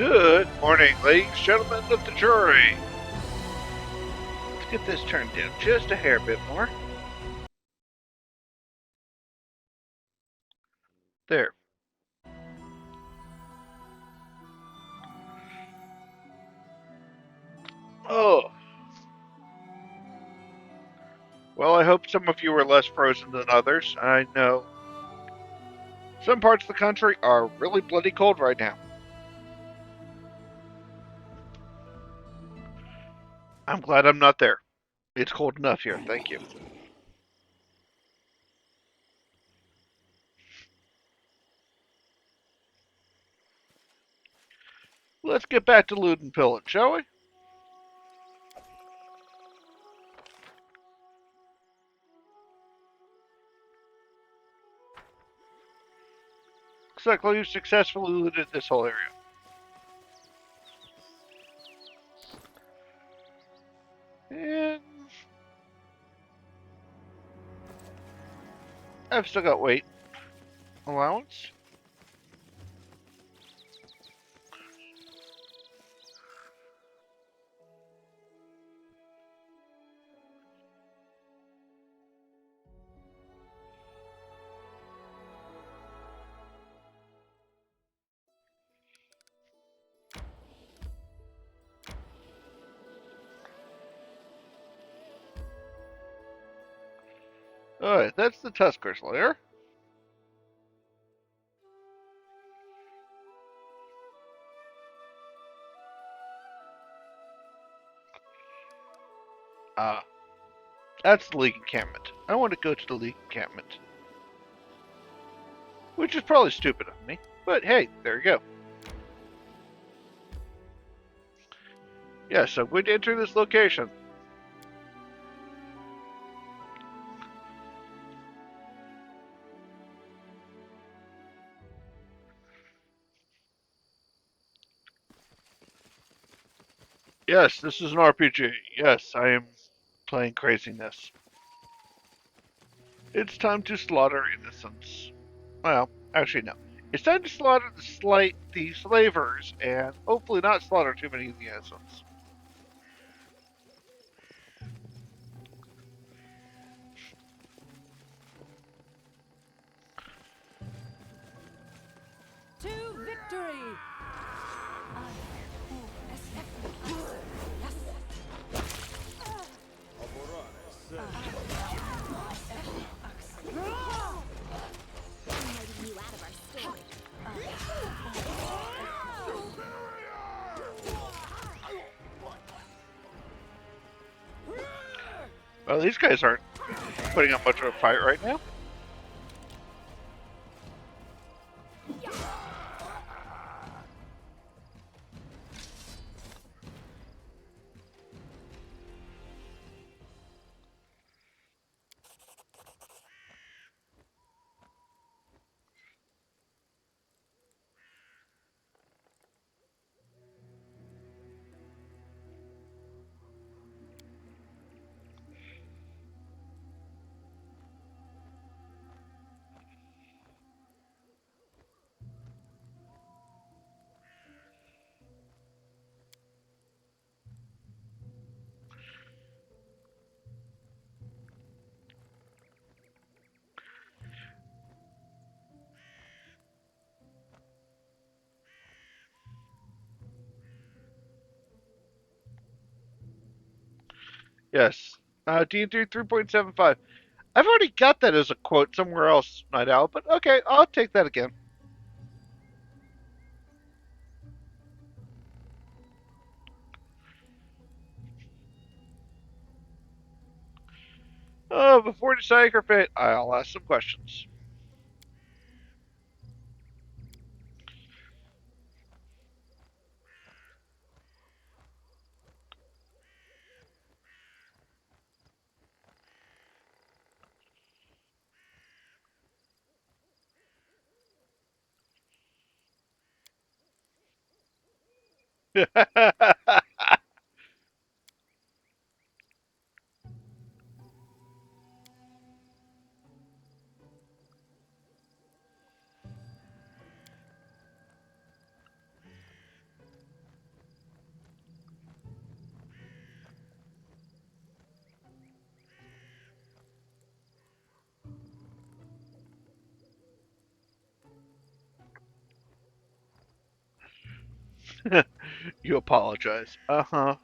Good morning, ladies and gentlemen of the jury. Let's get this turned down just a hair bit more. There. Oh. Well, I hope some of you are less frozen than others. I know some parts of the country are really bloody cold right now. I'm glad I'm not there. It's cold enough here, thank you. Let's get back to loot and pillage, shall we? Looks like we've successfully looted this whole area. And I've still got weight allowance. Alright, that's the Tusker's lair. Ah, that's the League encampment. I want to go to the League encampment. Which is probably stupid of me, but hey, there you go. Yes, I'm going to enter this location. Yes, this is an RPG. Yes, I am playing craziness. It's time to slaughter innocents. Well, actually, no. It's time to slaughter the slavers, and hopefully not slaughter too many of the innocents. To victory! Well, these guys aren't putting up much of a fight right now. Yes. D&D 3.75. I've already got that as a quote somewhere else, Night Owl, but okay, I'll take that again. Oh, before deciding her fate, I'll ask some questions. You apologize. Uh huh.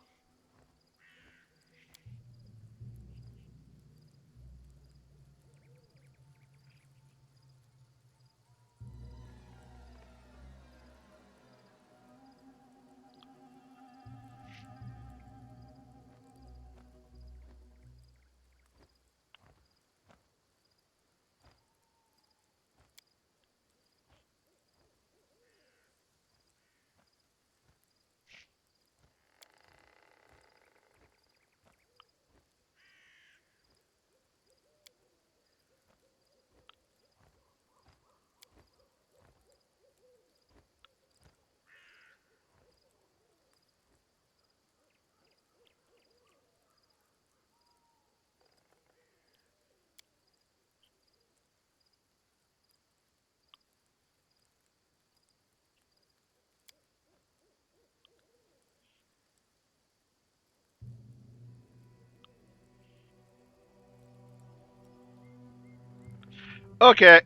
Okay.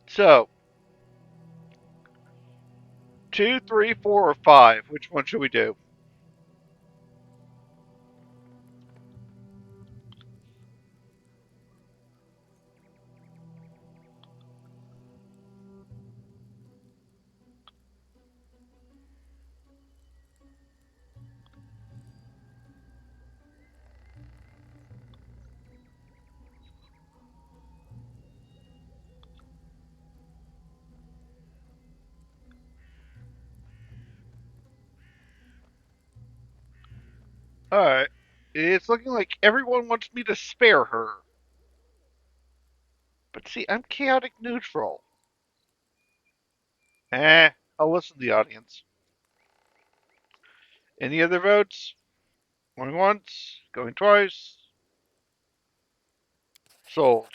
So 2, 3, 4, or 5. Which one should we do? All right. It's looking like everyone wants me to spare her. But see, I'm chaotic neutral. I'll listen to the audience. Any other votes? Going once, going twice. Sold.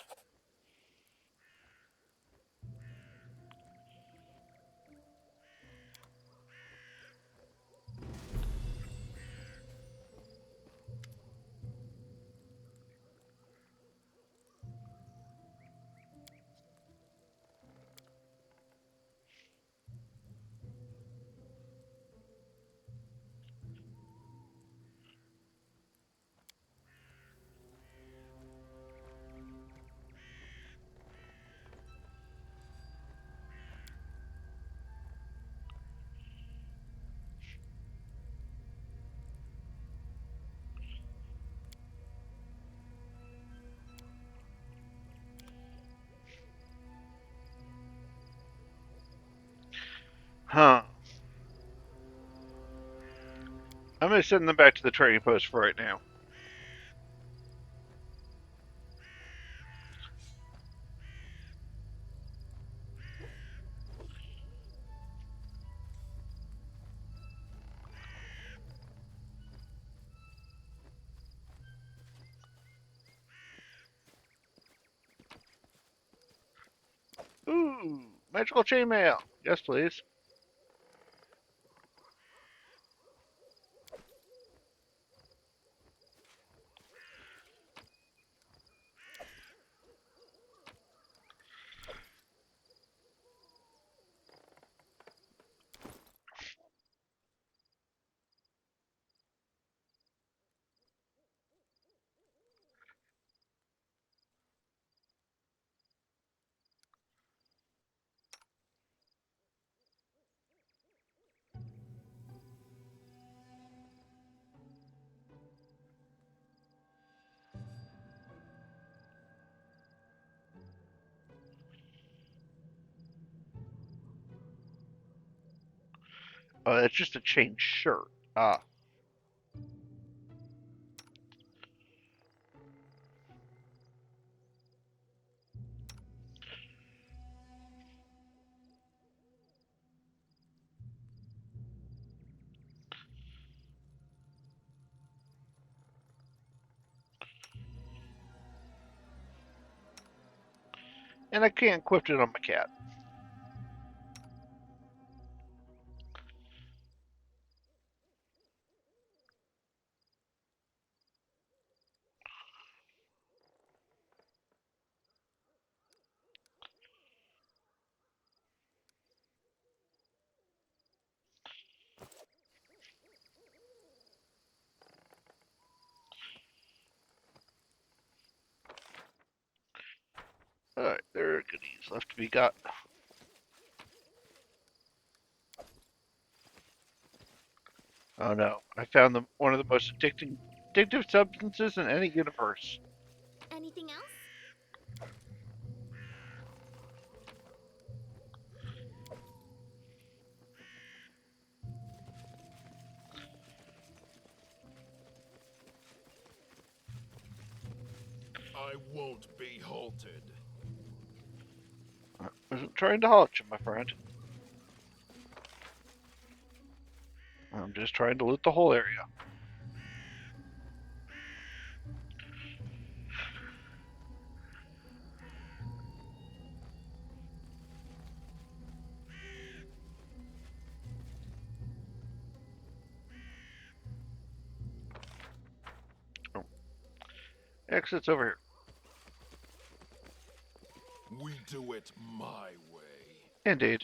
Huh. I'm going to send them back to the trading post for right now. Ooh, magical chainmail. Yes, please. Oh, that's just a chain shirt. Ah. And I can't equip it on my cat. goodies left to be got. Oh no, I found one of the most addictive substances in any universe. Anything else? I won't be halted. I wasn't trying to halt you, my friend. I'm just trying to loot the whole area. Oh, exit's over here. We do it my way. Indeed.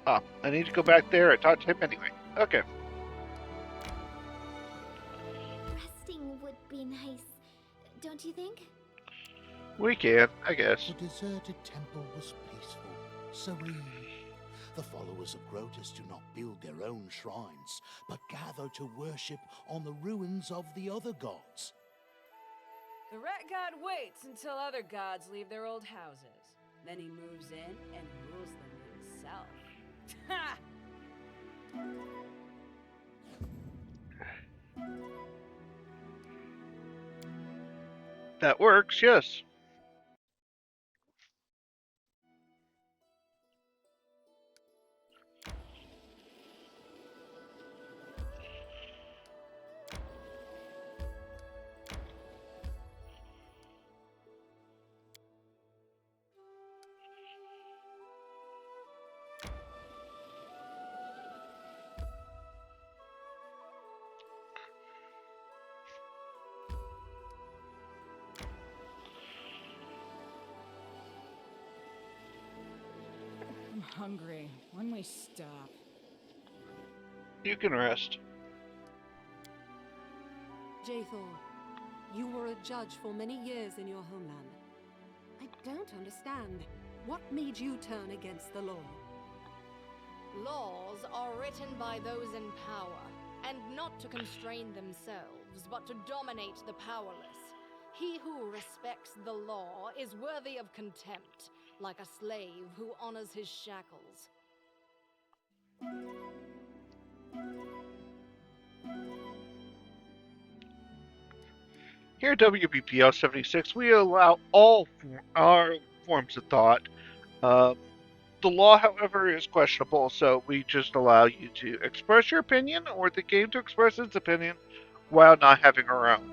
Ah, I need to go back there and talk to him anyway. Okay. Resting would be nice, don't you think? We can, I guess. The deserted temple was peaceful, serene. The followers of Grotus do not build their own shrines, but gather to worship on the ruins of the other gods. The rat god waits until other gods leave their old houses. Then he moves in and rules them himself. Ha! That works, yes. I'm hungry. When we stop. You can rest. Jaethor, you were a judge for many years in your homeland. I don't understand. What made you turn against the law? Laws are written by those in power, and not to constrain themselves, but to dominate the powerless. He who respects the law is worthy of contempt, like a slave who honors his shackles. Here at WBPL 76, we allow all our forms of thought. The law, however, is questionable, so we just allow you to express your opinion or the game to express its opinion while not having our own.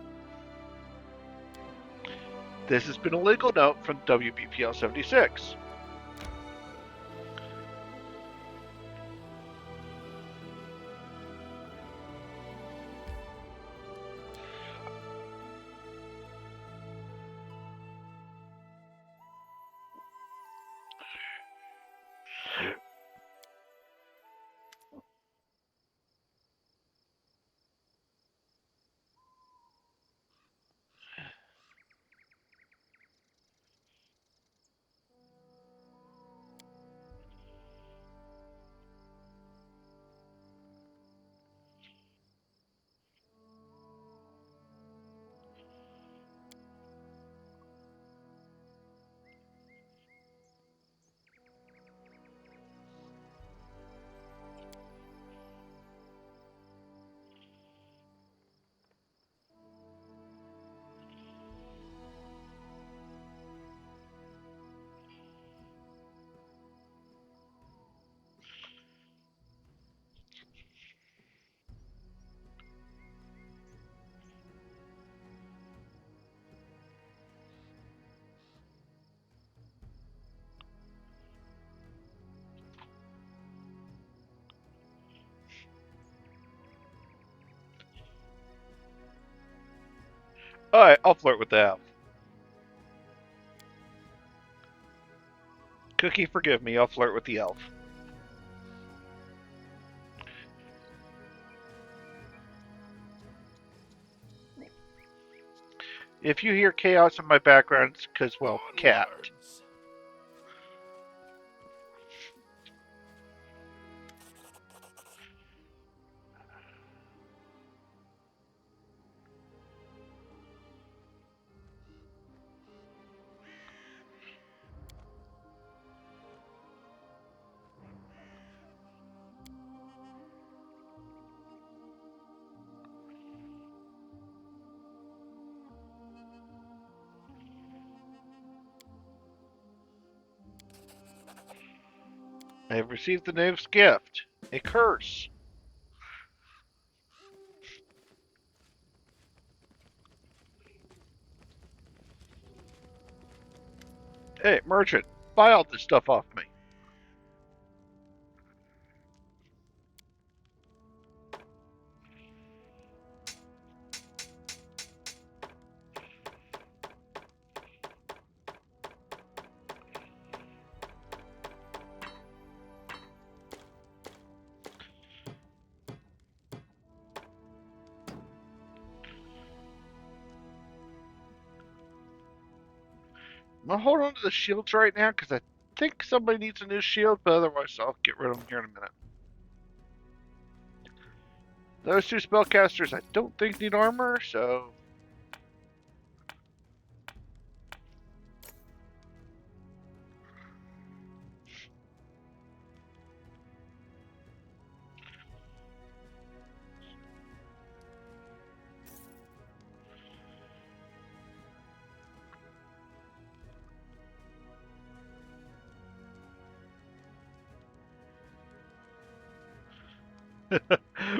This has been a legal note from WBPL 76. Alright, I'll flirt with the elf. Cookie, forgive me, I'll flirt with the elf. If you hear chaos in my background, it's because, well, cat. Onwards. I have received the knave's gift. A curse. Hey, merchant, buy all this stuff off me. I'm gonna hold on to the shields right now because I think somebody needs a new shield, but otherwise I'll get rid of them here in a minute. Those two spellcasters I don't think need armor, so...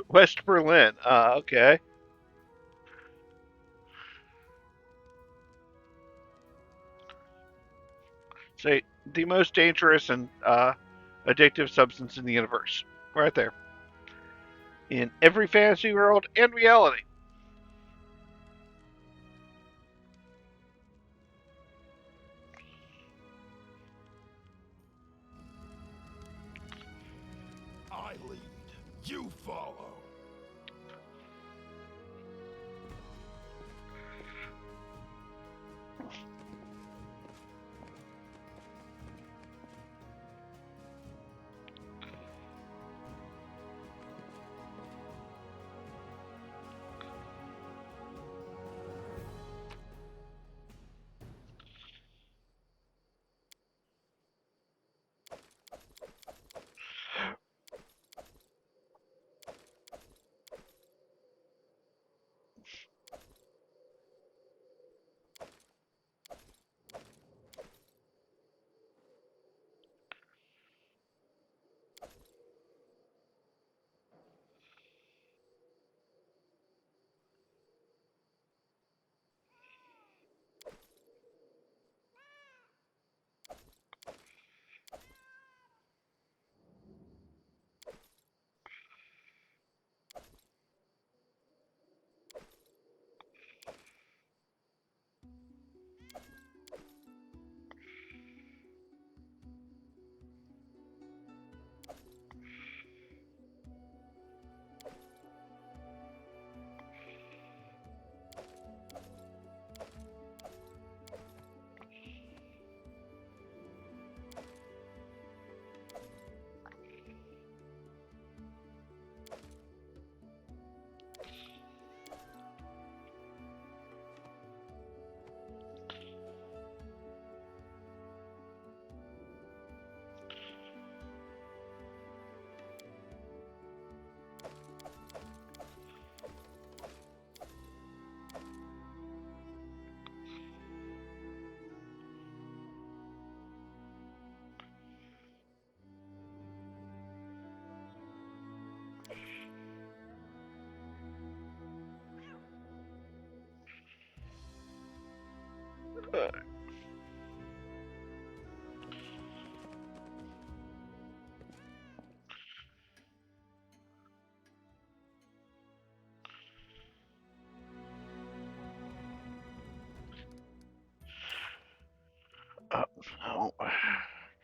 West Berlin, okay. Say, the most dangerous and addictive substance in the universe. Right there. In every fantasy world and reality. I lead. You follow.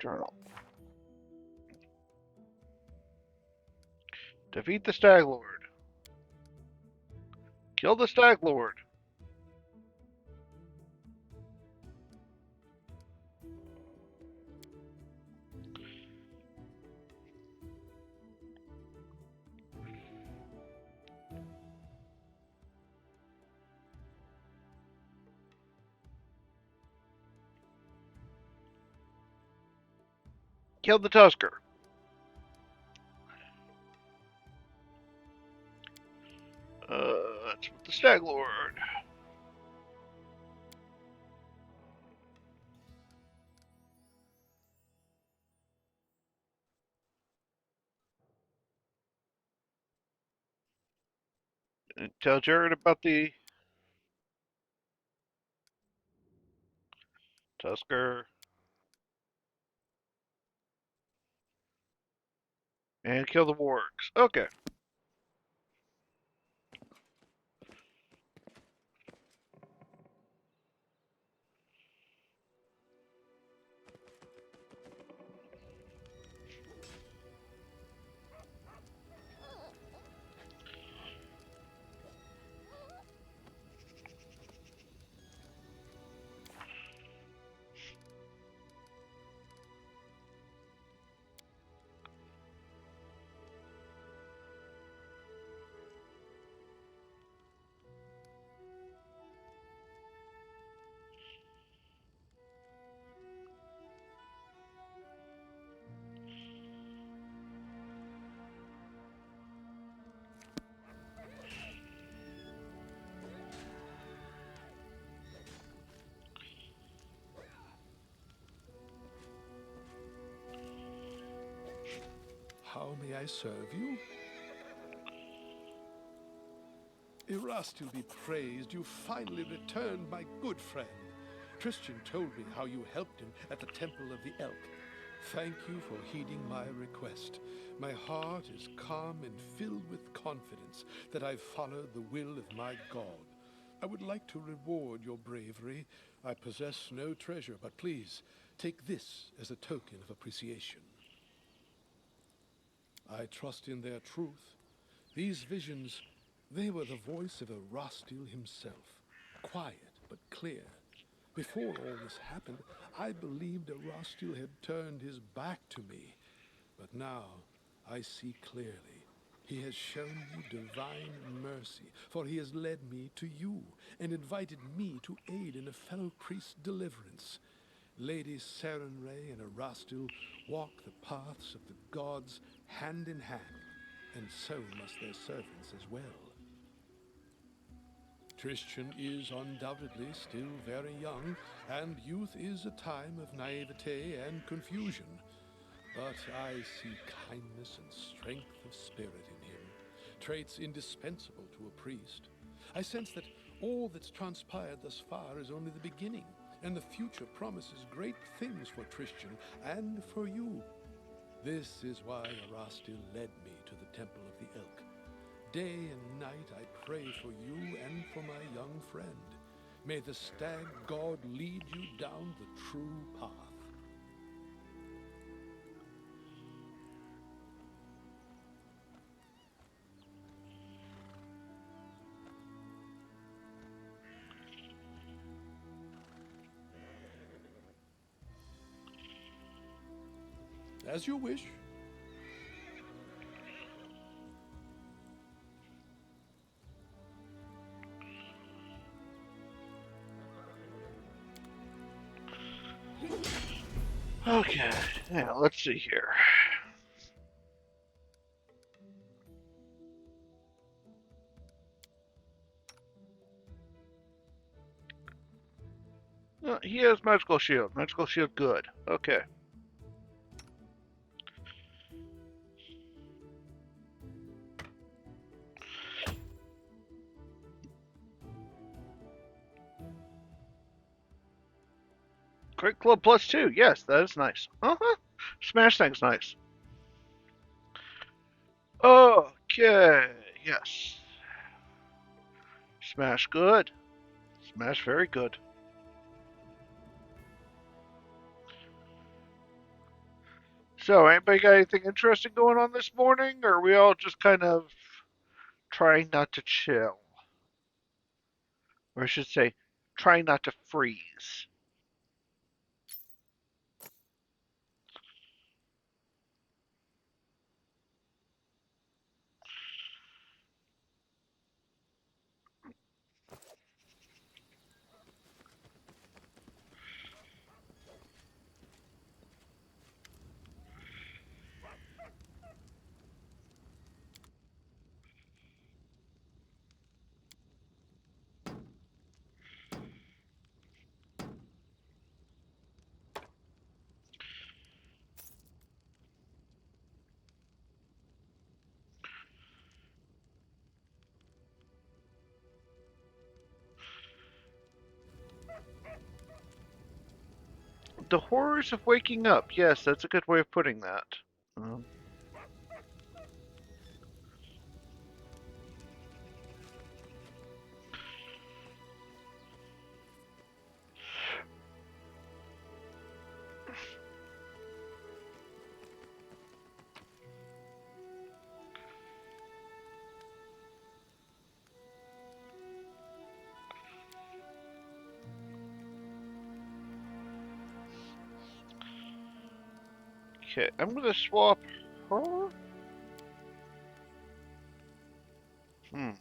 Journal. Defeat the Stag Lord. Kill the Stag Lord. Kill the Tusker. That's with the Stag Lord. Tell Jared about the Tusker. And kill the wargs. Okay. How may I serve you? Erastil be praised, you finally returned, my good friend. Christian told me how you helped him at the Temple of the Elk. Thank you for heeding my request. My heart is calm and filled with confidence that I've followed the will of my God. I would like to reward your bravery. I possess no treasure, but please, take this as a token of appreciation. I trust in their truth. These visions, they were the voice of Erastil himself, quiet but clear. Before all this happened, I believed Erastil had turned his back to me. But now, I see clearly. He has shown me divine mercy, for he has led me to you and invited me to aid in a fellow priest's deliverance. Lady Sarenrae and Erastil walk the paths of the gods hand in hand, and so must their servants as well. Christian is undoubtedly still very young, and youth is a time of naivete and confusion. But I see kindness and strength of spirit in him, traits indispensable to a priest. I sense that all that's transpired thus far is only the beginning, and the future promises great things for Christian and for you. This is why Erastil led me to the Temple of the Elk. Day and night I pray for you and for my young friend. May the stag god lead you down the true path. As you wish. Okay. Now, let's see here. He has magical shield. Magical shield, good. Okay. Crit Club +2. Yes, that is nice. Smash thing's nice. Okay. Yes. Smash good. Smash very good. So, anybody got anything interesting going on this morning, or are we all just kind of trying not to chill? Or I should say, trying not to freeze. The horrors of waking up. Yes, that's a good way of putting that. Um, okay, I'm going to swap her. Hmm.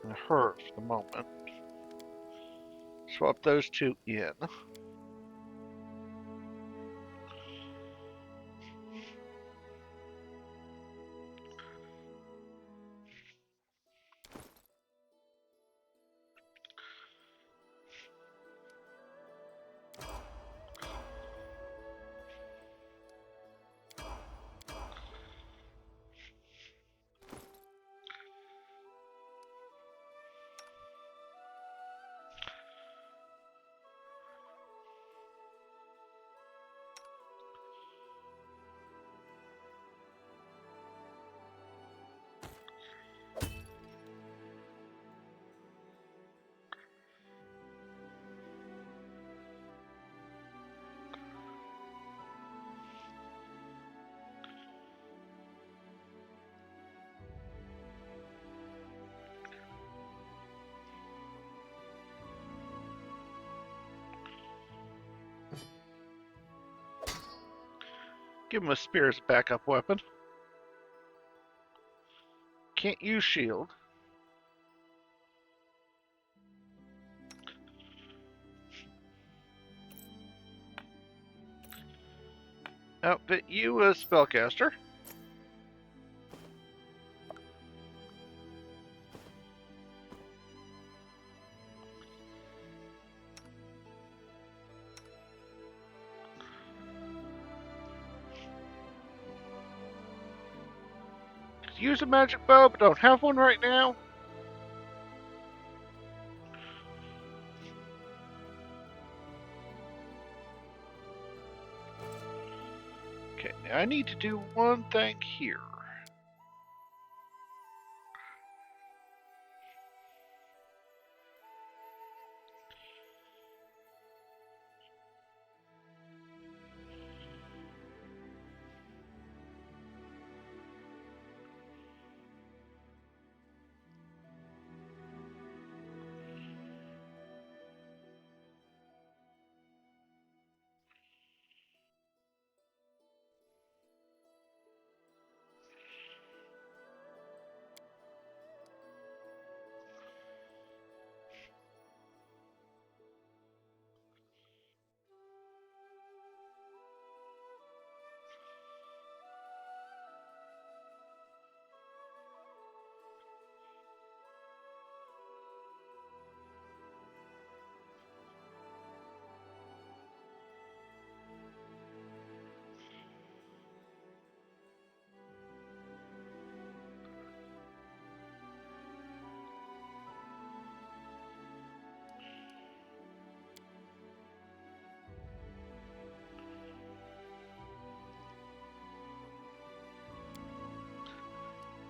And her for the moment. Swap those two in. Give him a spear as a backup weapon. Can't use shield. Outfit you as spellcaster. Use a magic bow, but don't have one right now. Okay, now I need to do one thing here.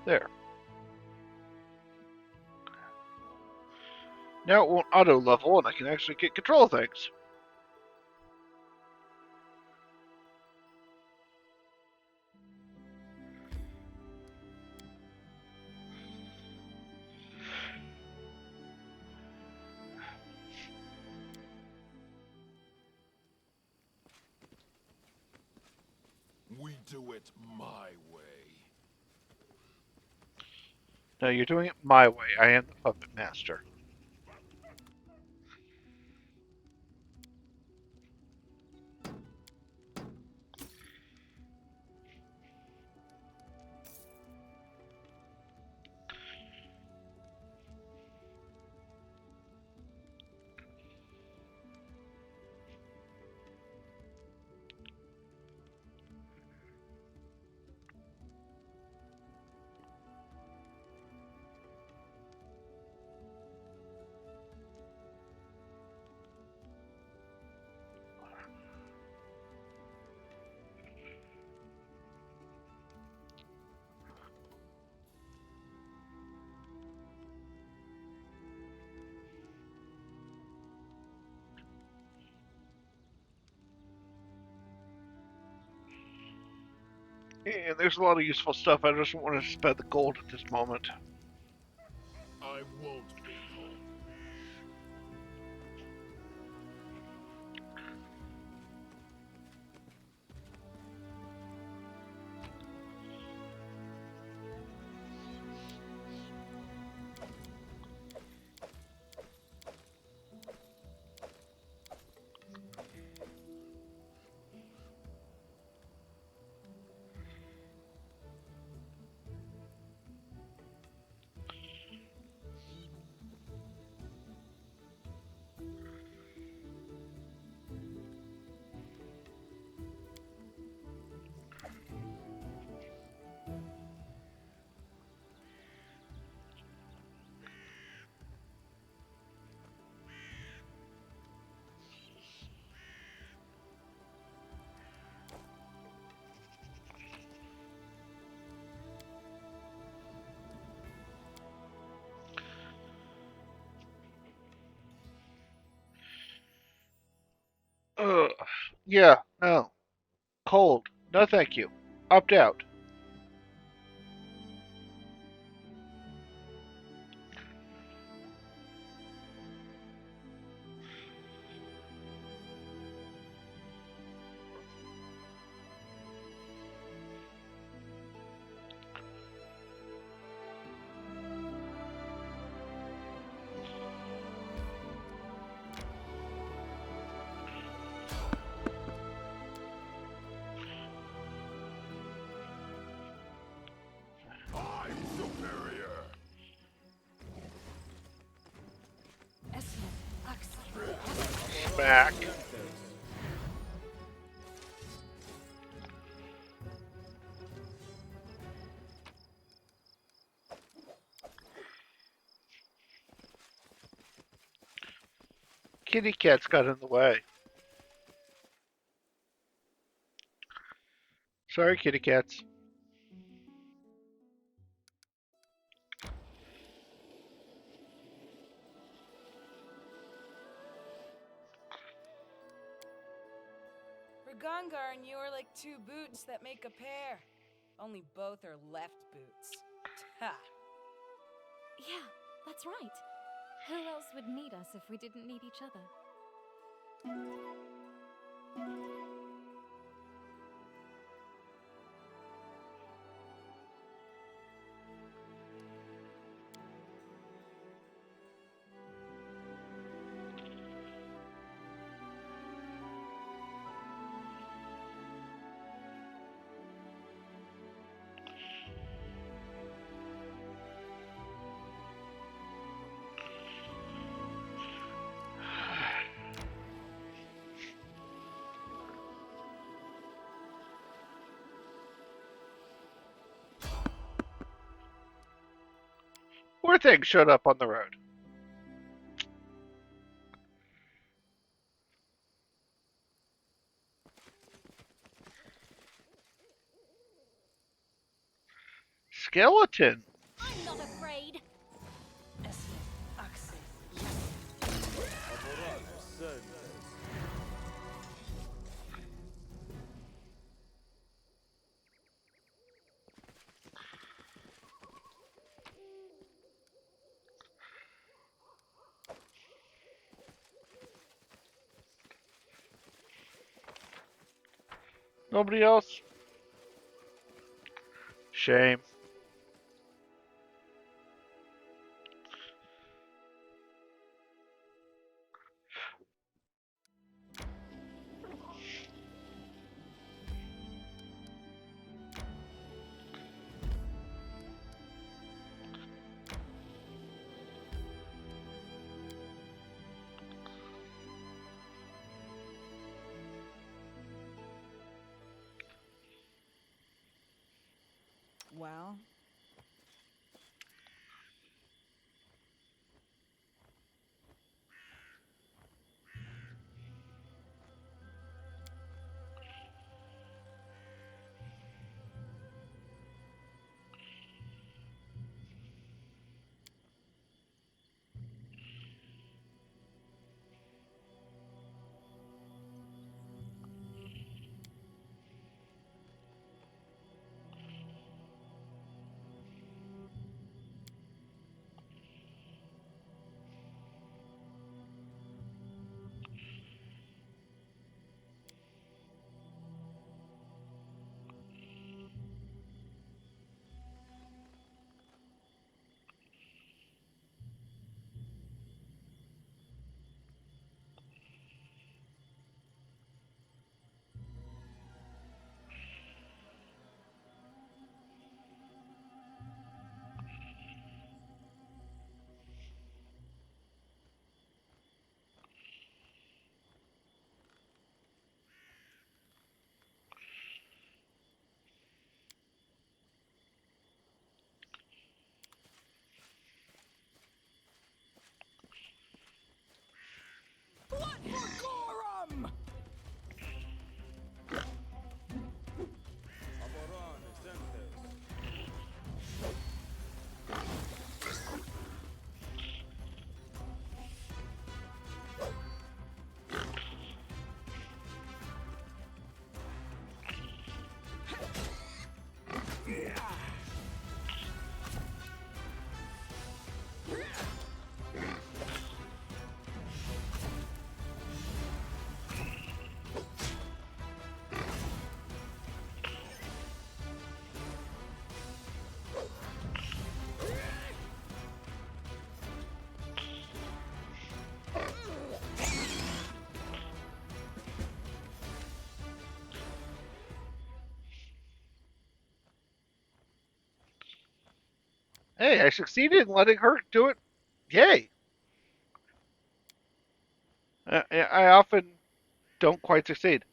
There. Now it won't auto level, and I can actually get control of things. We do it my way. No, you're doing it my way. I am the puppet master. And there's a lot of useful stuff. I just don't want to spend the gold at this moment. I won't be home. Ugh. Yeah, no. Cold. No thank you. Opt out. I'm superior. Back. Kitty cats got in the way. Sorry, kitty cats. Ragongar and you are like two boots that make a pair. Only both are left boots. Ha! Yeah, that's right. Who else would need us if we didn't need each other? Poor thing showed up on the road. Skeleton. I'm not afraid. Nobody else? Shame. Well, Hey, I succeeded in letting her do it. Yay! I often don't quite succeed.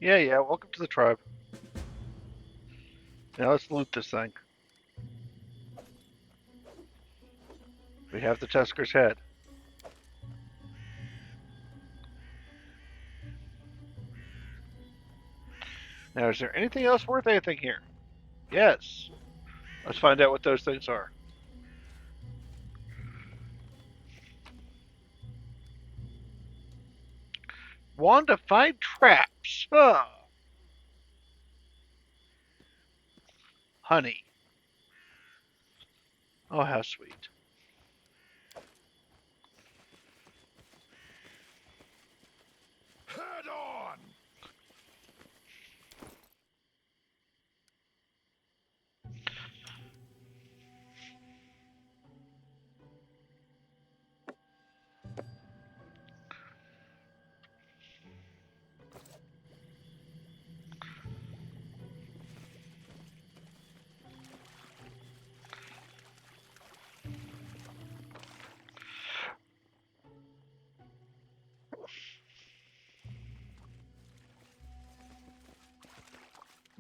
Yeah, welcome to the tribe. Now let's loot this thing. We have the Tusker's head. Now, is there anything else worth anything here? Yes. Let's find out what those things are. Wand to find traps. Honey. Oh, how sweet. Head on!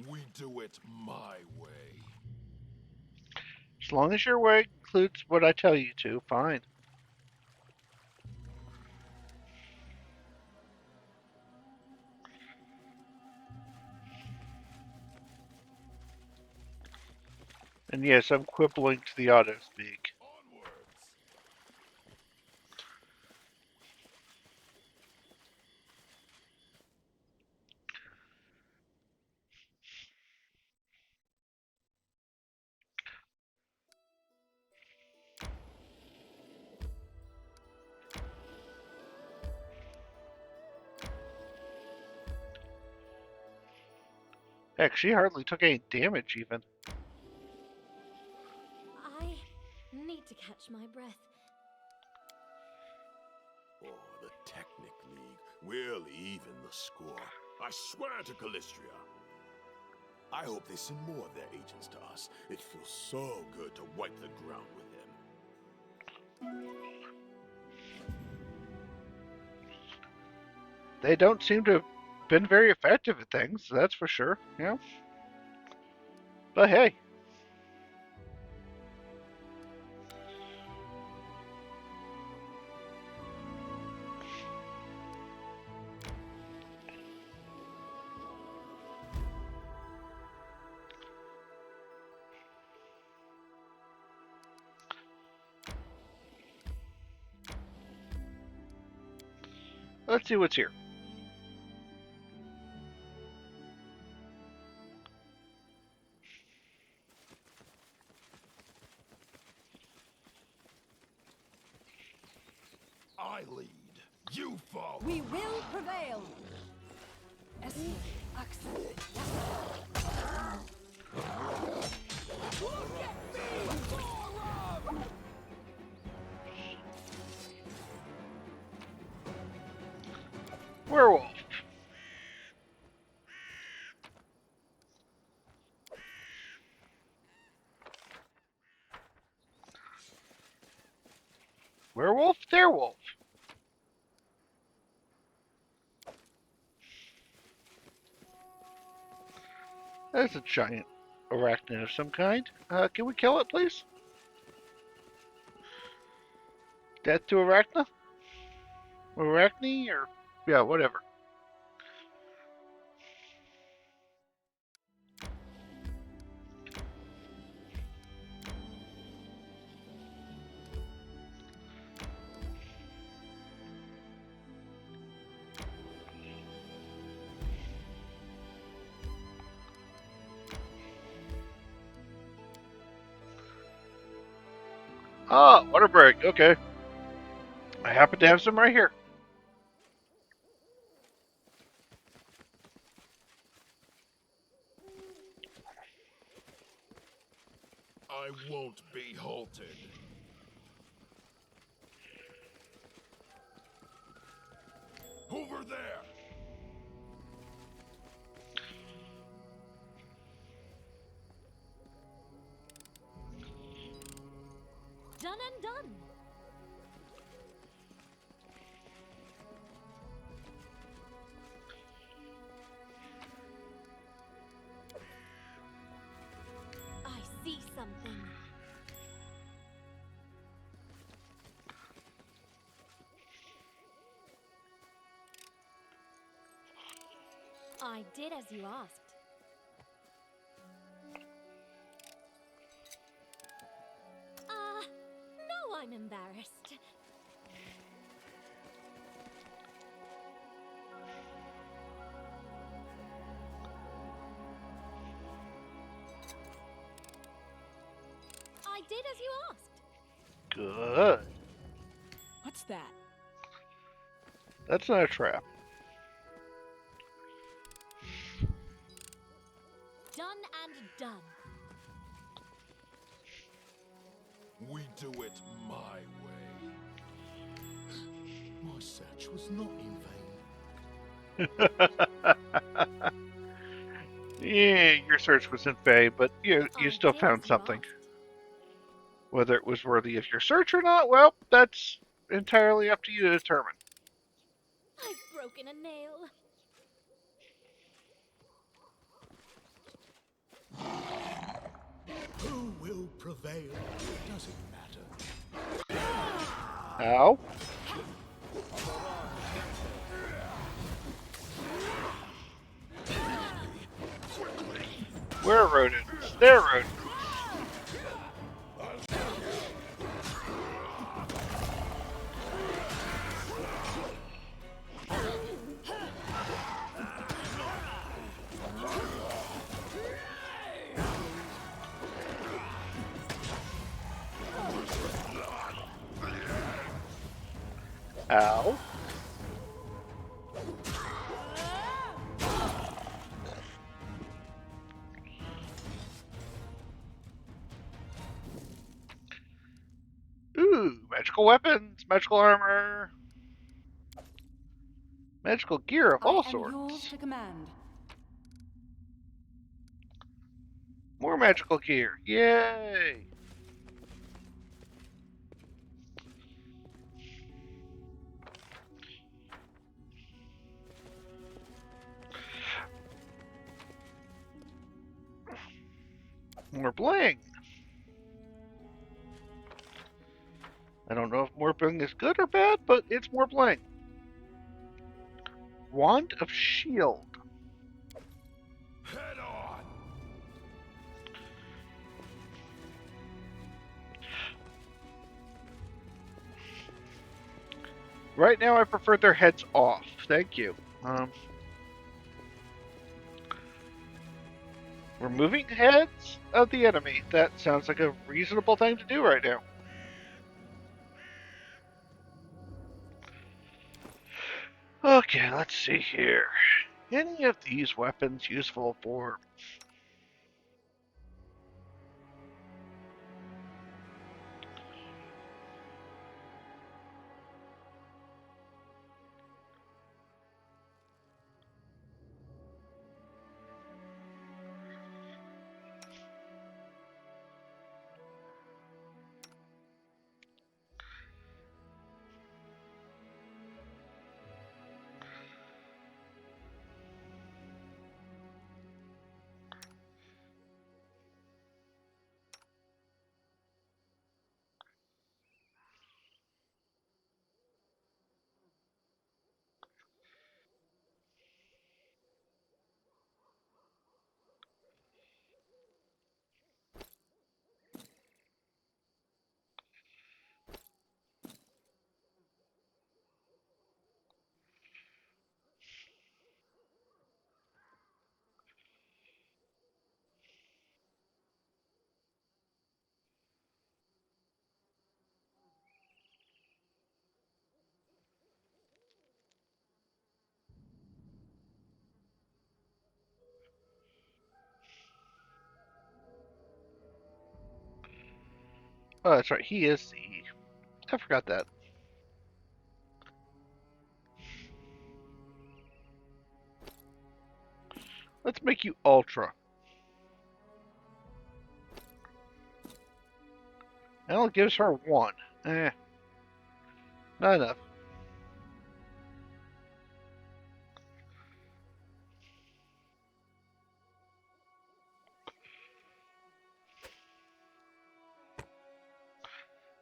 We do it my way. As long as your way includes what I tell you to, fine. And yes, I'm quibbling to the auto speak. Onwards! Heck, she hardly took any damage even. I need to catch my breath. Oh, the Technic League. We'll even the score. I swear to Callistria. I hope they send more of their agents to us. It feels so good to wipe the ground with them. They don't seem to have been very effective at things, that's for sure. Yeah. But hey. Let's see what's here. I lead. You follow. We will prevail. Esme, Axel, Werewolf. Werewolf, Werewolf. That's a giant arachnid of some kind. Can we kill it, please? Death to Arachna? Arachne? Or, yeah, whatever. Ah, water break. Okay. I happen to have some right here. I won't be halted. Over there! Done and done. I see something. I did as you asked. No, I'm embarrassed. I did as you asked. Good. what's that? That's not a trap. Done and done. We do it my way. My search was not in vain. Yeah, your search was in vain, but you I still did found as you something. asked. Whether it was worthy of your search or not, well, that's entirely up to you to determine. I've broken a nail. Who will prevail? Does it matter? Ow. Where are rodents? They're rodents. Ow. Ooh, magical weapons, magical armor, magical gear of I all am yours sorts. to command. More magical gear. Yay! More bling. I don't know if more bling is good or bad, but it's more bling. Wand of Shield. Head on! Right now, I prefer their heads off. Thank you. Removing heads of the enemy. That sounds like a reasonable thing to do right now. Okay, let's see here. Any of these weapons useful for... Oh, that's right. He is the... I forgot that. Let's make you Ultra. That only gives her one. Not enough.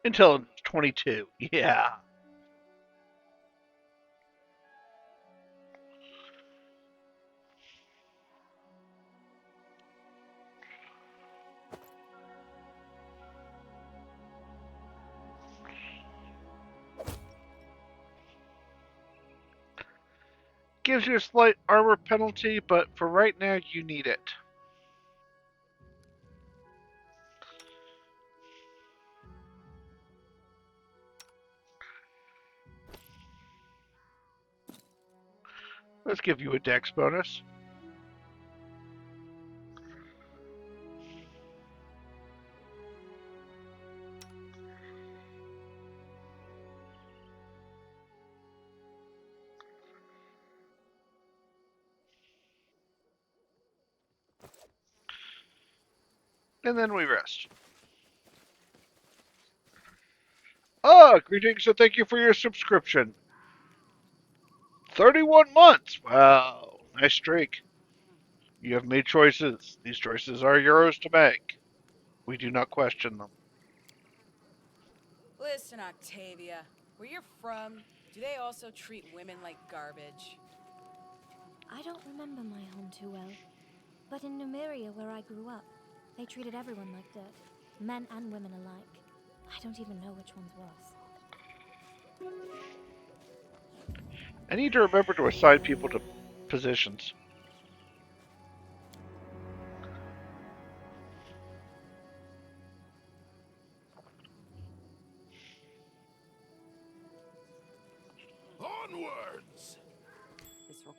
Intelligence 22. Yeah. Gives you a slight armor penalty, but for right now, you need it. Let's give you a dex bonus. And then we rest. Ah, greetings and thank you for your subscription. 31 months. Wow. Nice streak. You have made choices. These choices are yours to make. We do not question them. Listen, Octavia, where you're from, do they also treat women like garbage? I don't remember my home too well, but in Numeria, where I grew up, they treated everyone like dirt, men and women alike. I don't even know which one's worse. I need to remember to assign people to positions.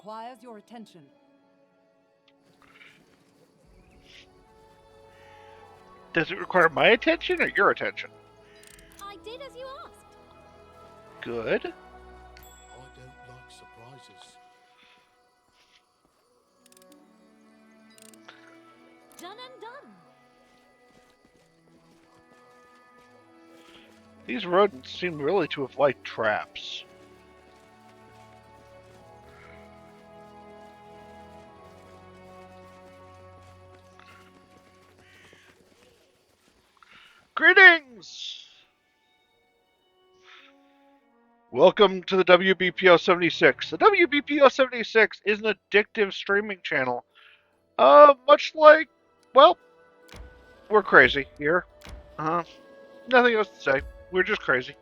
requires your attention. Does it require my attention or your attention? I did as you asked. Good. I don't like surprises. Done and done. These rodents seem really to have liked traps. Greetings! Welcome to the WBPO 76. The WBPO 76 is an addictive streaming channel. Much like, well, we're crazy here. Nothing else to say. We're just crazy.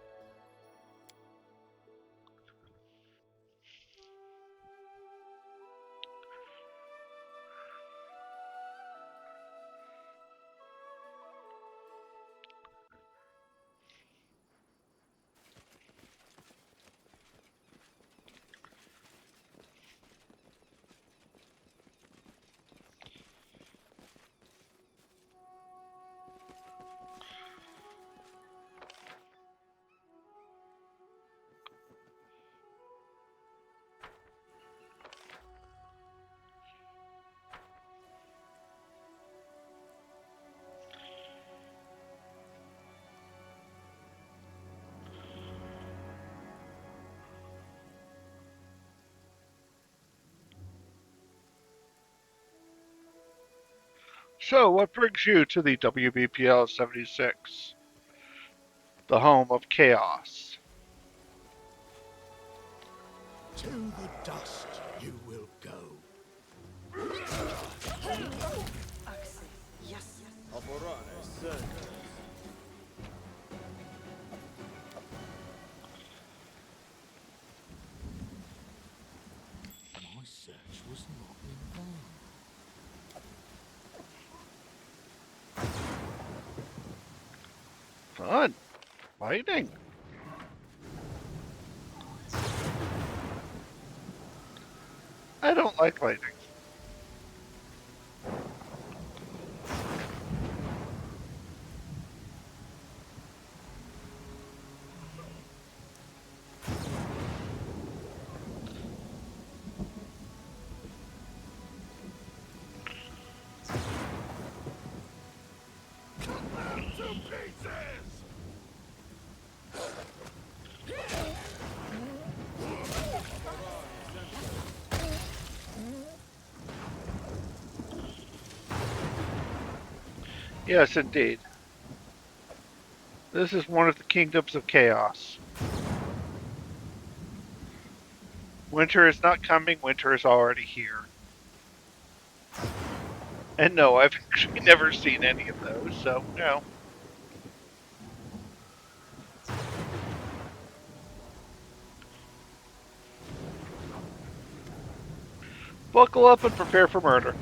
So, what brings you to the WBPL 76? The home of chaos. To the dust you will go. My search was not in vain. Fun. Lightning. I don't like lightning. Yes, indeed. This is one of the kingdoms of chaos. Winter is not coming, winter is already here. And no, I've actually never seen any of those, so no. Buckle up and prepare for murder.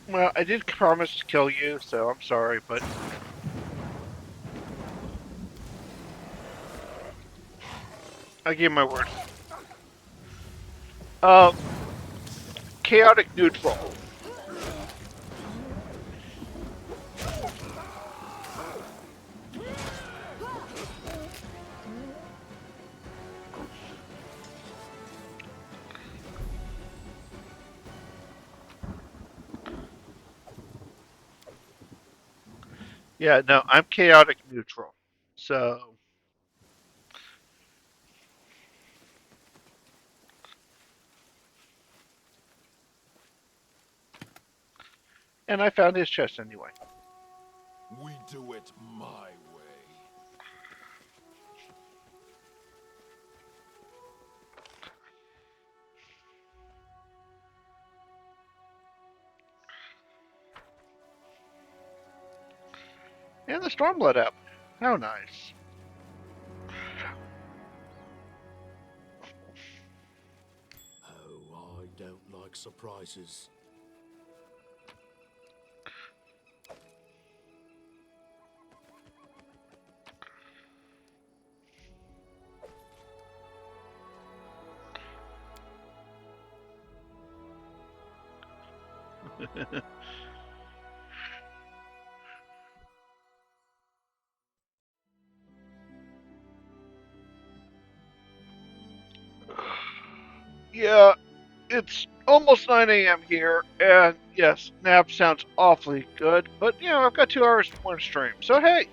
Well, I did promise to kill you, so I'm sorry, but I gave my word. Um, chaotic neutral. Yeah, no, I'm chaotic neutral. So, and I found his chest anyway. We do it my way. And the storm let up. How nice. Oh, I don't like surprises. Yeah, it's almost 9 a.m. here, and yes, nap sounds awfully good, but you know, I've got 2 hours more to stream, so hey.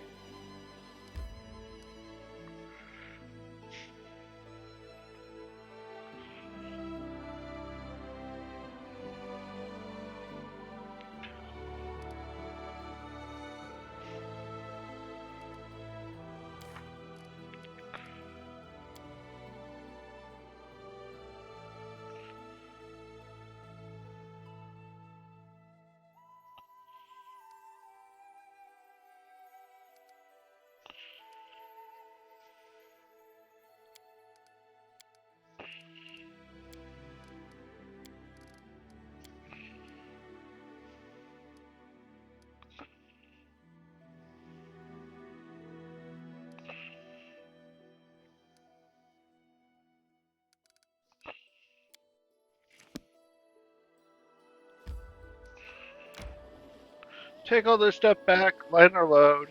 Take all this stuff back, lighten our load.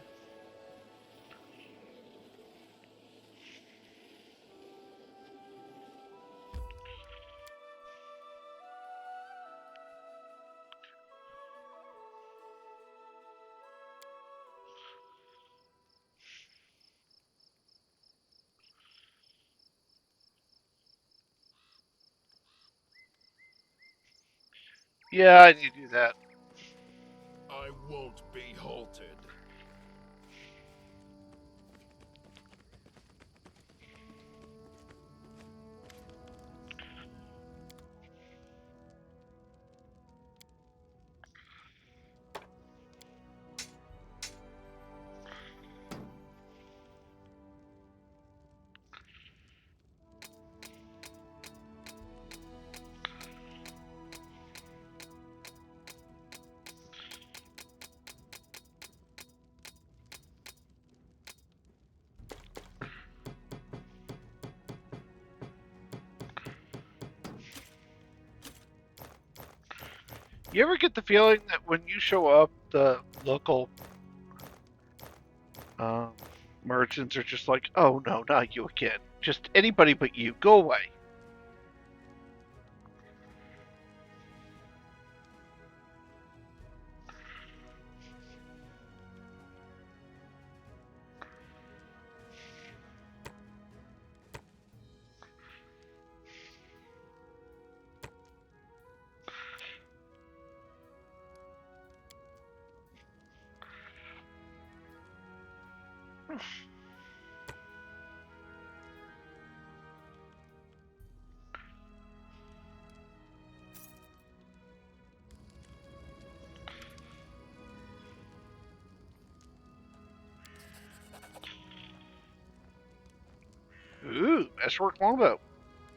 Yeah, I need to do that. I won't be halted. You ever get the feeling that when you show up, the local um, merchants are just like, oh no, not you again. Just anybody but you. Go away. Ooh, Masterwork Longbow.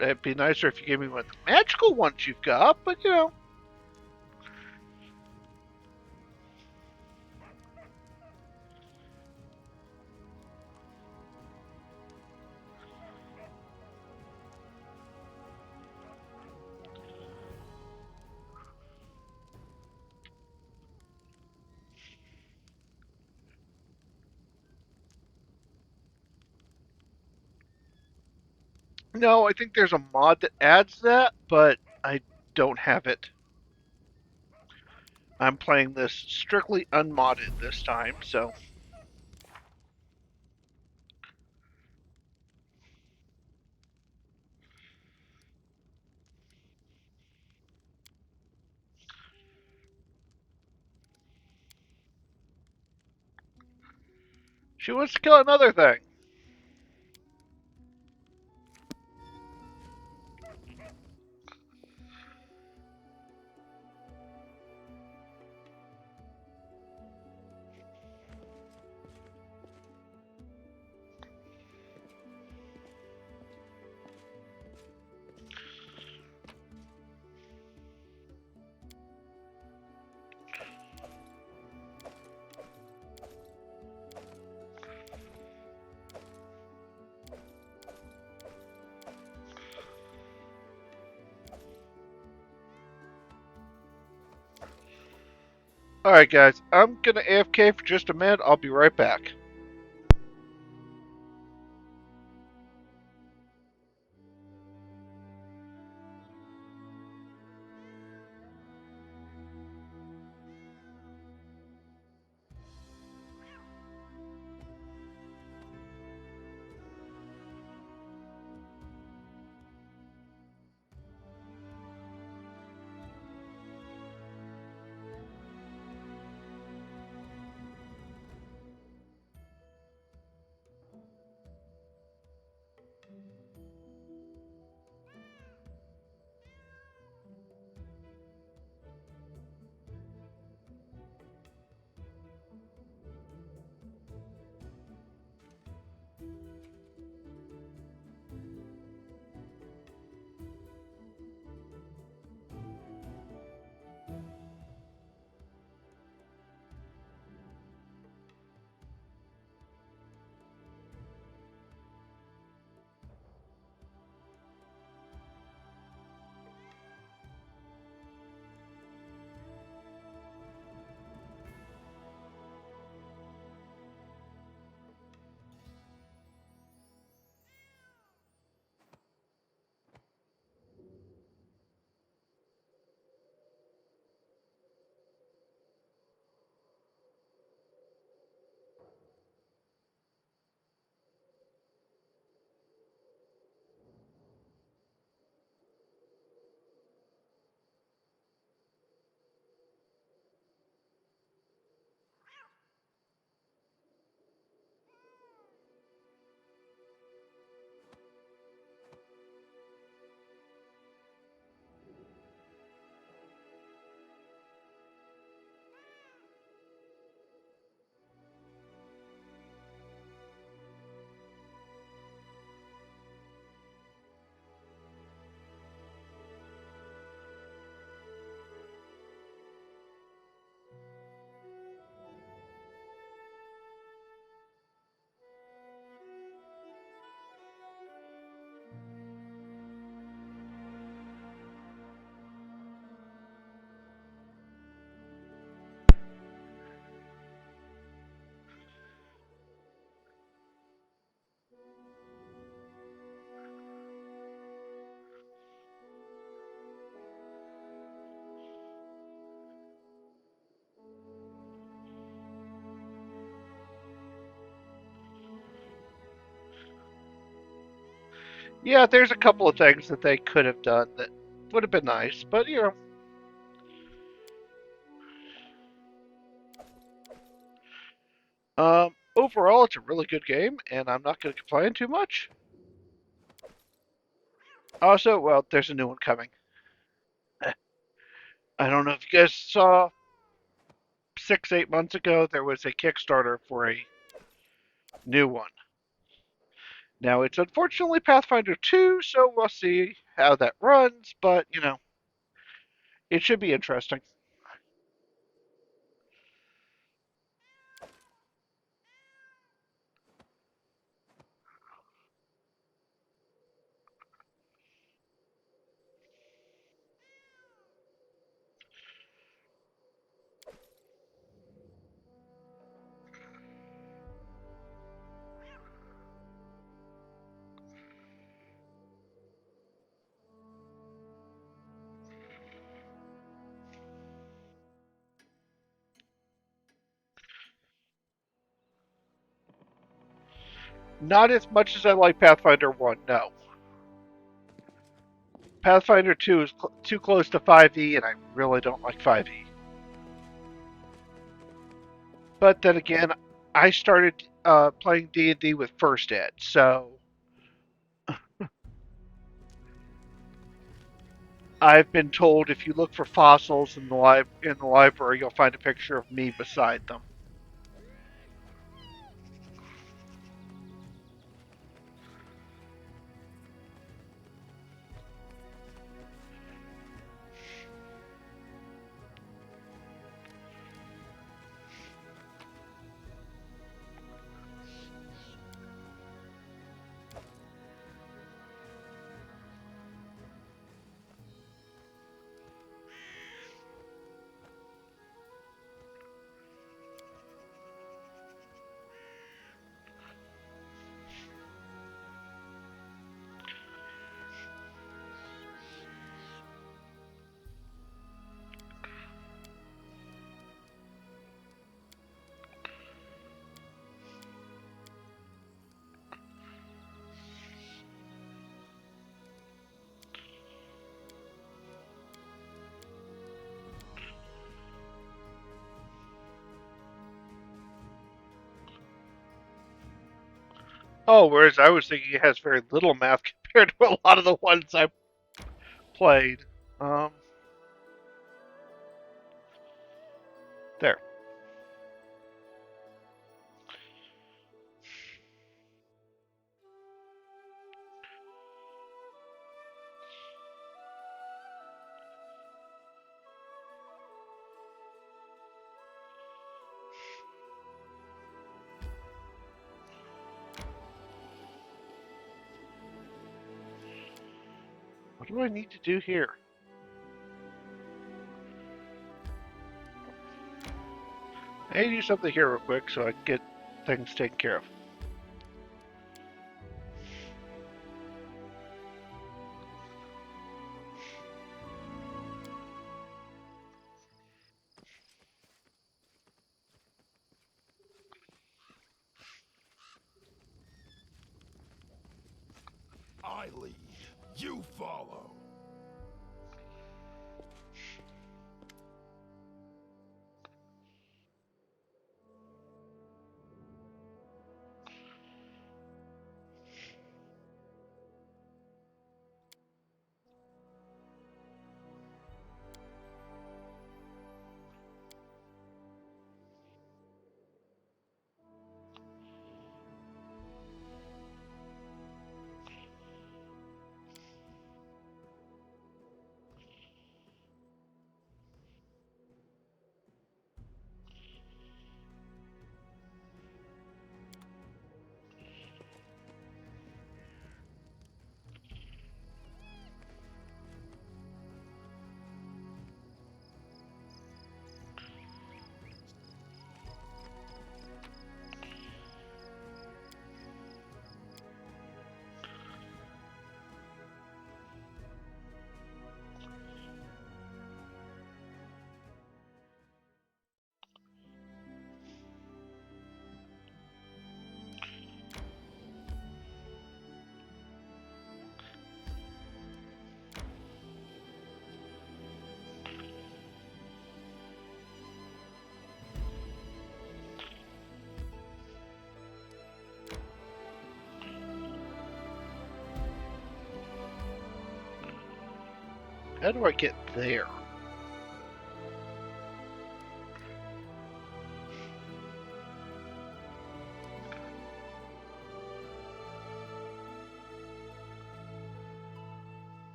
It'd be nicer if you gave me one of the magical ones you've got, but you know. No, I think there's a mod that adds that, but I don't have it. I'm playing this strictly unmodded this time, so. She wants to kill another thing. Alright, guys, I'm gonna AFK for just a minute. I'll be right back. Yeah, there's a couple of things that they could have done that would have been nice, but you know. Overall, it's a really good game, and I'm not going to complain too much. Also, well, there's a new one coming. I don't know if you guys saw 8 months ago, there was a Kickstarter for a new one. Now, it's unfortunately Pathfinder 2, so we'll see how that runs, but, you know, it should be interesting. Not as much as I like Pathfinder 1, no. Pathfinder 2 is too close to 5e, and I really don't like 5e. But then again, I started playing D&D with First Ed, so I've been told if you look for fossils in the library, you'll find a picture of me beside them. Oh, whereas I was thinking it has very little math compared to a lot of the ones I played. Um, there. What do I need to do here? I need to do something here real quick so I can get things taken care of. I lead, you follow. How do I get there?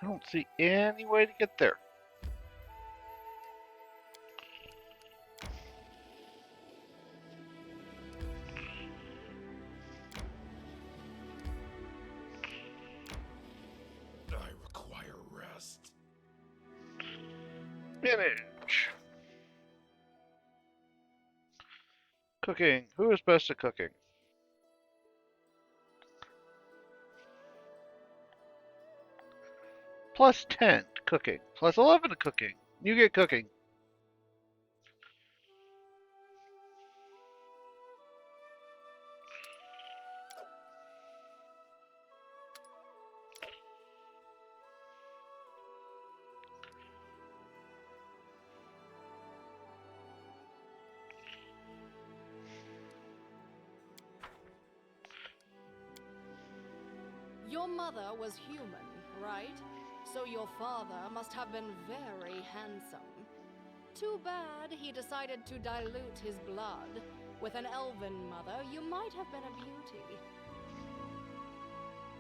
I don't see any way to get there. I require rest. Manage. Cooking. Who is best at cooking? Plus 10 to cooking. Plus 11 to cooking. You get cooking. Your mother was human, right? So your father must have been very handsome. Too bad he decided to dilute his blood. With an elven mother, you might have been a beauty.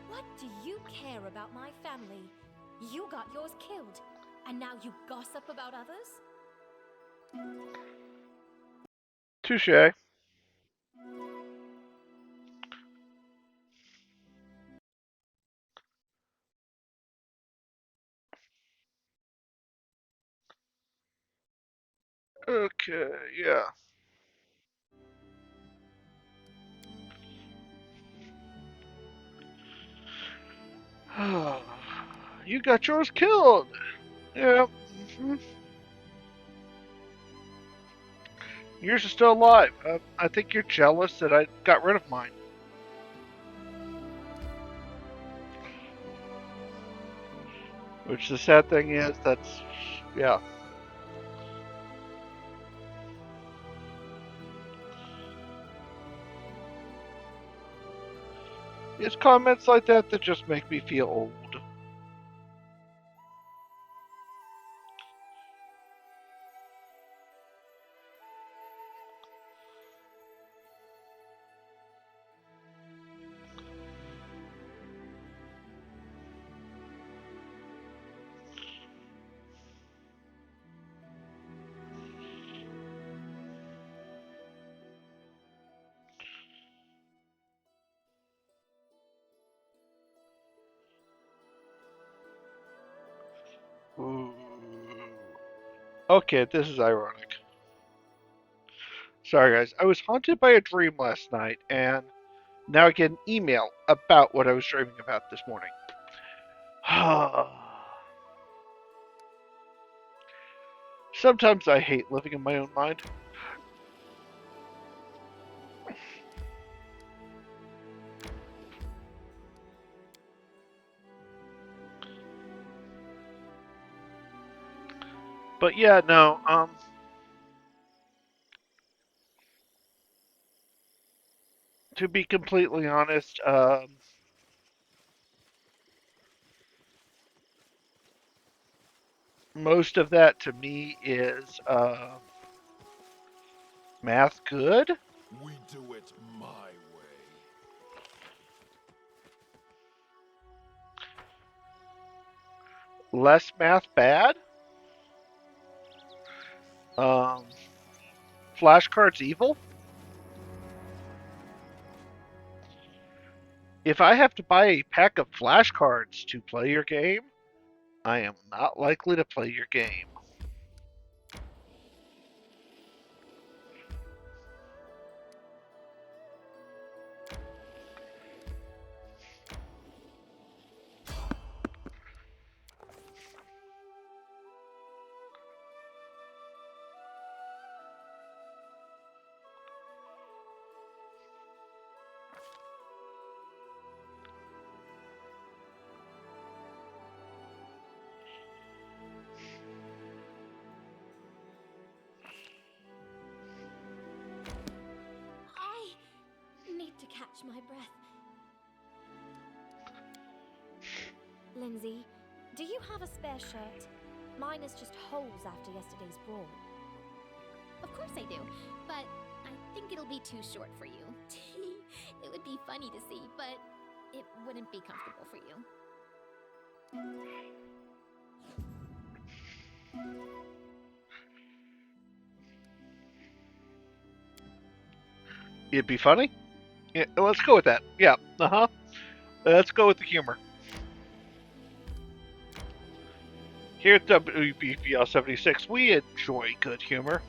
What do you care about my family? You got yours killed, and now you gossip about others? Touche. Okay, yeah. You got yours killed. Yeah. hmm Yours is still alive. I think you're jealous that I got rid of mine. Which the sad thing is, yeah. It's comments like that that just make me feel old. Ooh. Okay, this is ironic. Sorry, guys. I was haunted by a dream last night, and now I get an email about what I was dreaming about this morning. Sometimes I hate living in my own mind. But yeah, no. To be completely honest, most of that to me is math good, We do it my way. less math bad. Um, flashcards evil. If I have to buy a pack of flashcards to play your game, I am not likely to play your game. I need to catch my breath. Lindsay, do you have a spare shirt? Mine is just holes after yesterday's brawl. Of course I do, but I think it'll be too short for you. It would be funny to see, but it wouldn't be comfortable for you. It'd be funny. Yeah, let's go with that. Yeah, uh-huh. Let's go with the humor. Here at WBPL 76, we enjoy good humor.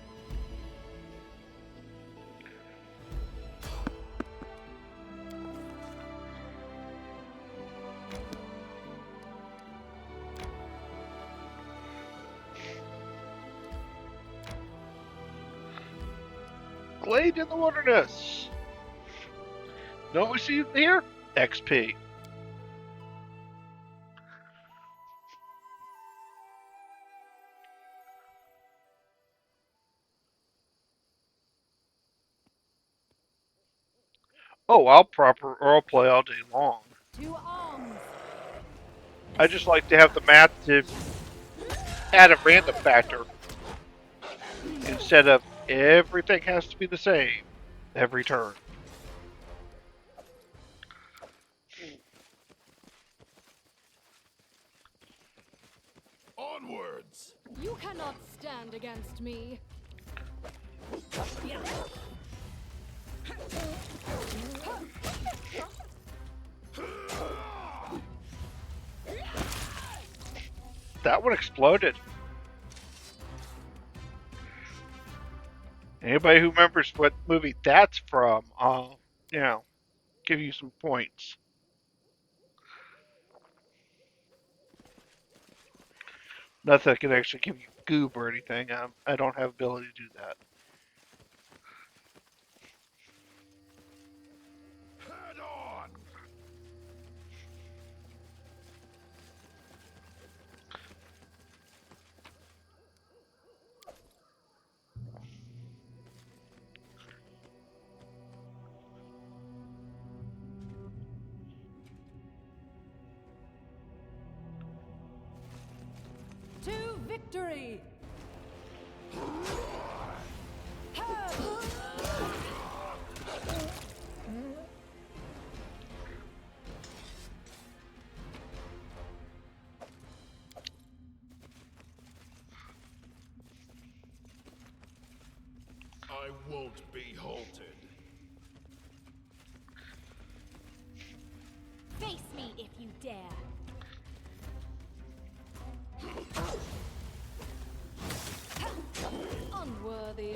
Glade in the Wilderness. Know what we see here? XP. Oh, I'll play all day long. To arms! I just like to have the math to add a random factor instead of everything has to be the same every turn. Onwards! You cannot stand against me. That one exploded. Anybody who remembers what movie that's from, I'll, give you some points. Nothing that can actually give you goob or anything. I don't have ability to do that. Head on! To victory! I won't be halted. Face me if you dare. Unworthy.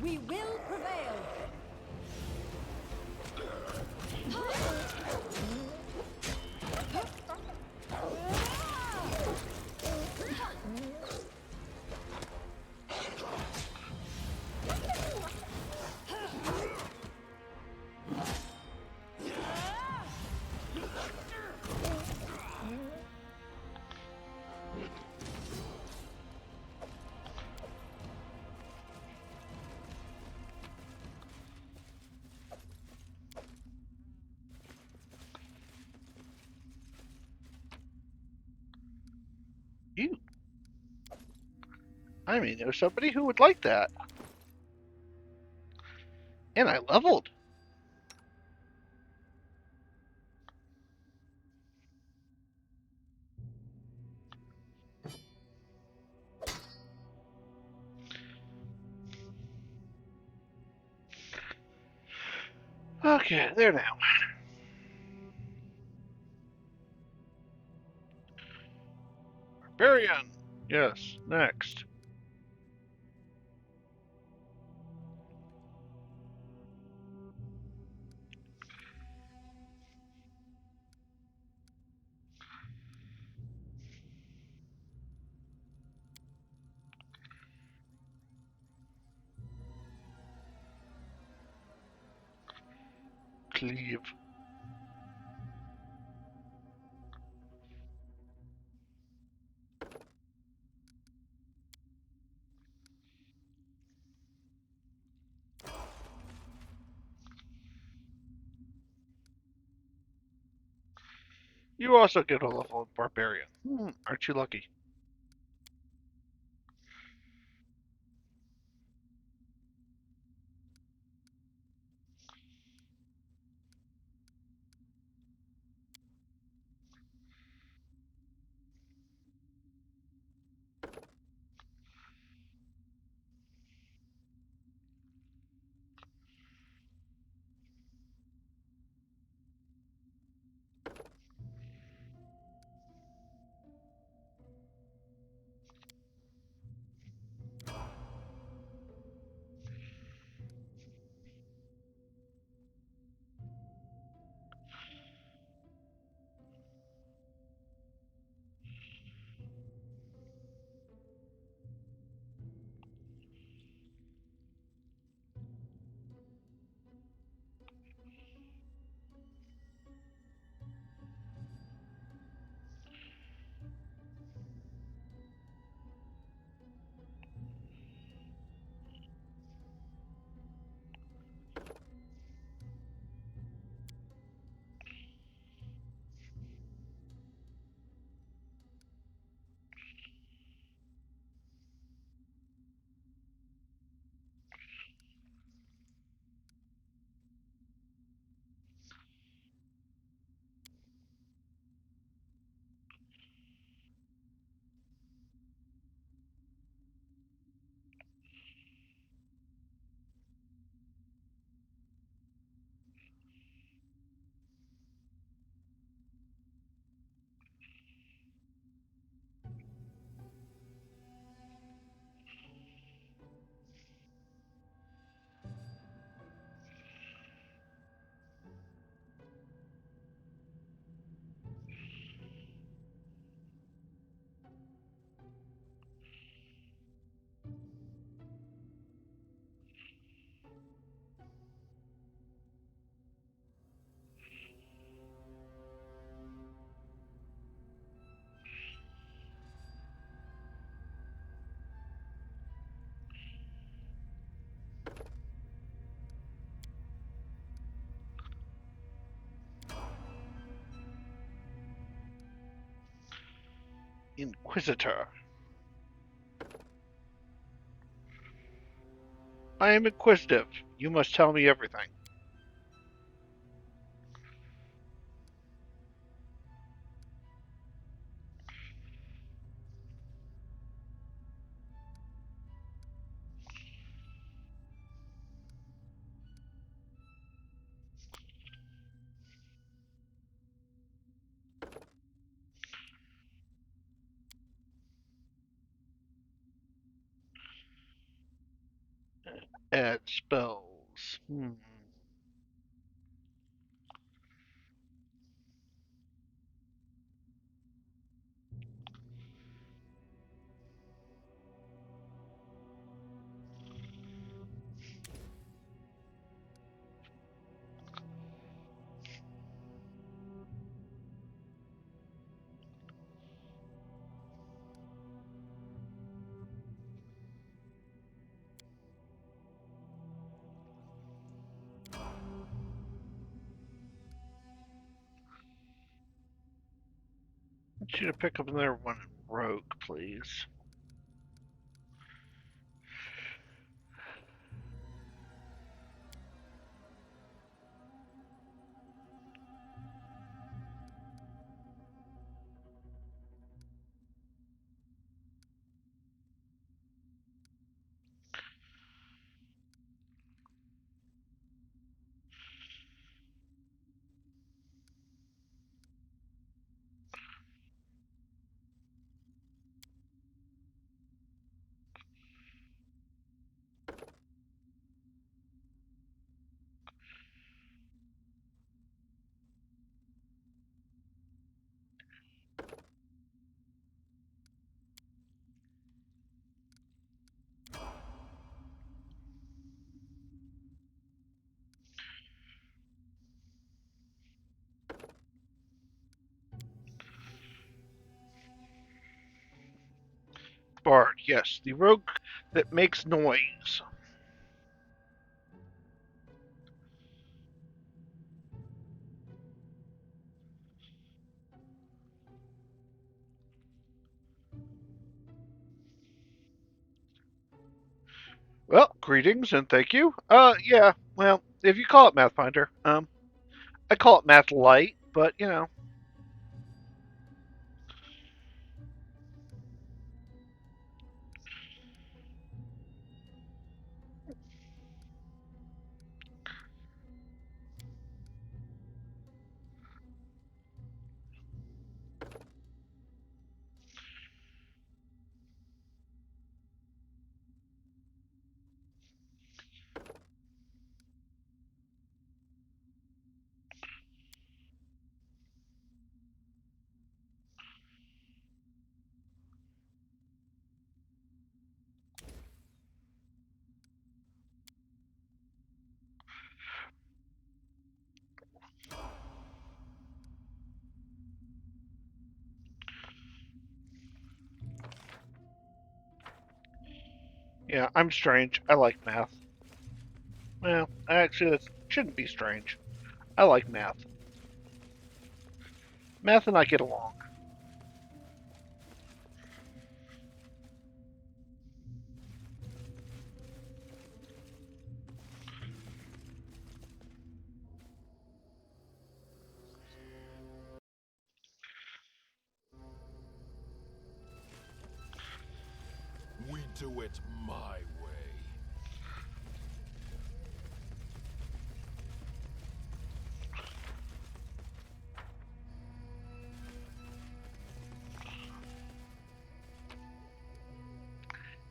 We will prevail! You. I mean, there's somebody who would like that. And I leveled. Okay, there now. Barbarian. Yes, next. Cleave. You also get a level of Barbarian. Aren't you lucky? Inquisitor. I am inquisitive. You must tell me everything. Add spells. I want you to pick up another one in Rogue, please. Bard, yes, the rogue that makes noise. Well, greetings and thank you. Yeah, well, if you call it Pathfinder, I call it Math Light, but you know. Yeah, I'm strange. I like math. Well, actually, that shouldn't be strange. I like math. Math and I get along. We do it my way.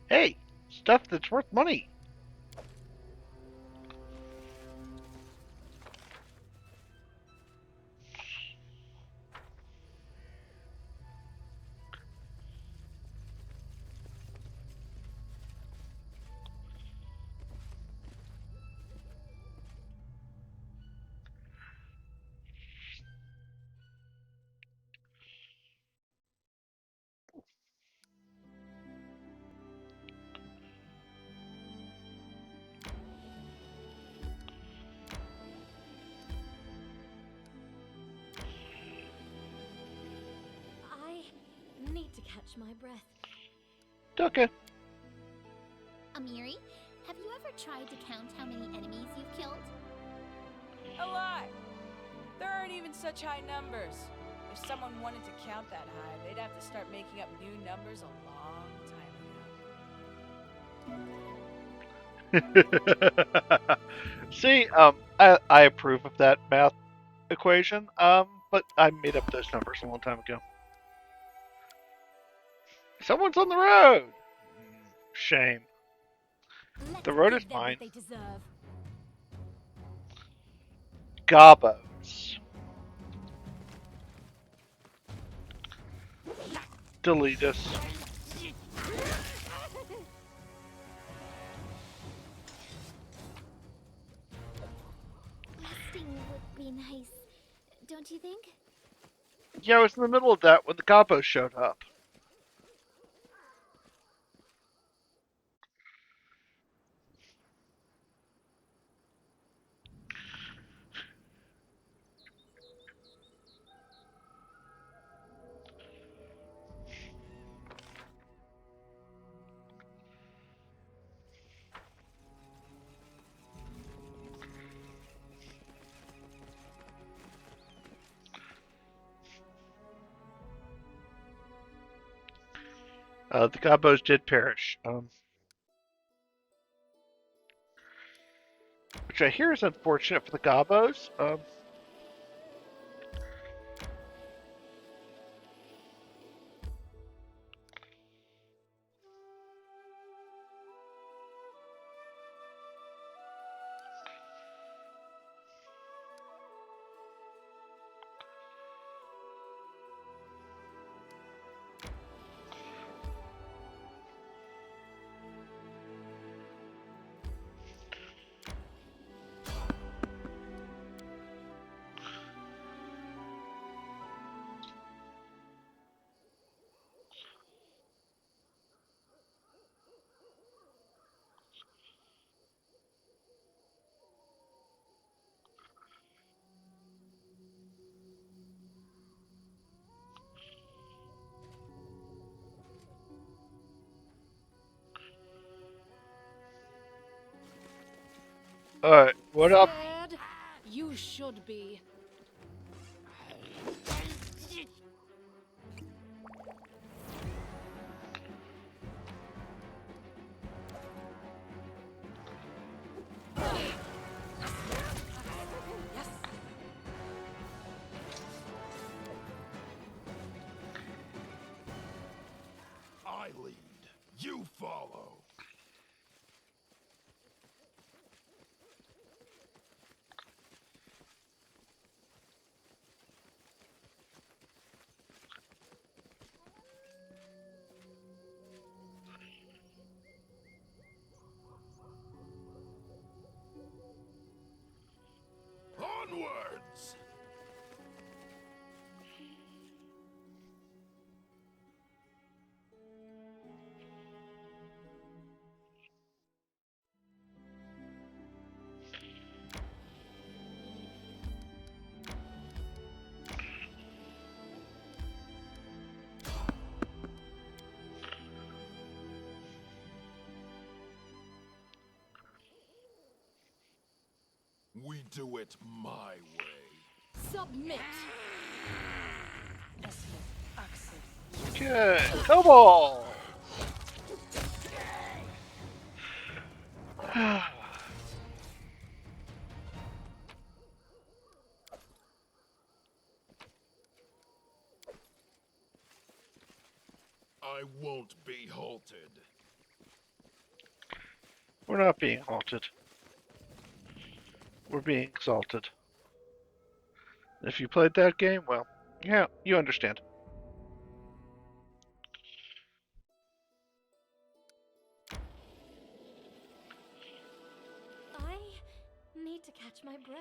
Hey, stuff that's worth money. need to catch my breath. Okay. Amiri, have you ever tried to count how many enemies you've killed? A lie! There aren't even such high numbers. If someone wanted to count that high, they'd have to start making up new numbers a long time ago. See, I approve of that math equation, but I made up those numbers a long time ago. Someone's on the road! Shame. Let's The road is give them mine. what they deserve. Gobos. Delete us. Resting would be nice, don't you think? Yeah, I was in the middle of that when the Gobos showed up. The Gobos did perish, which I hear is unfortunate for the Gobos. Alright, what up? Scared? You should be. Yes. I lead. You follow. Onwards! We do it my way. Submit. Okay, Cobalt! I won't be halted. We're not being halted. We're being exalted. If you played that game, well, yeah, you understand. I need to catch my breath.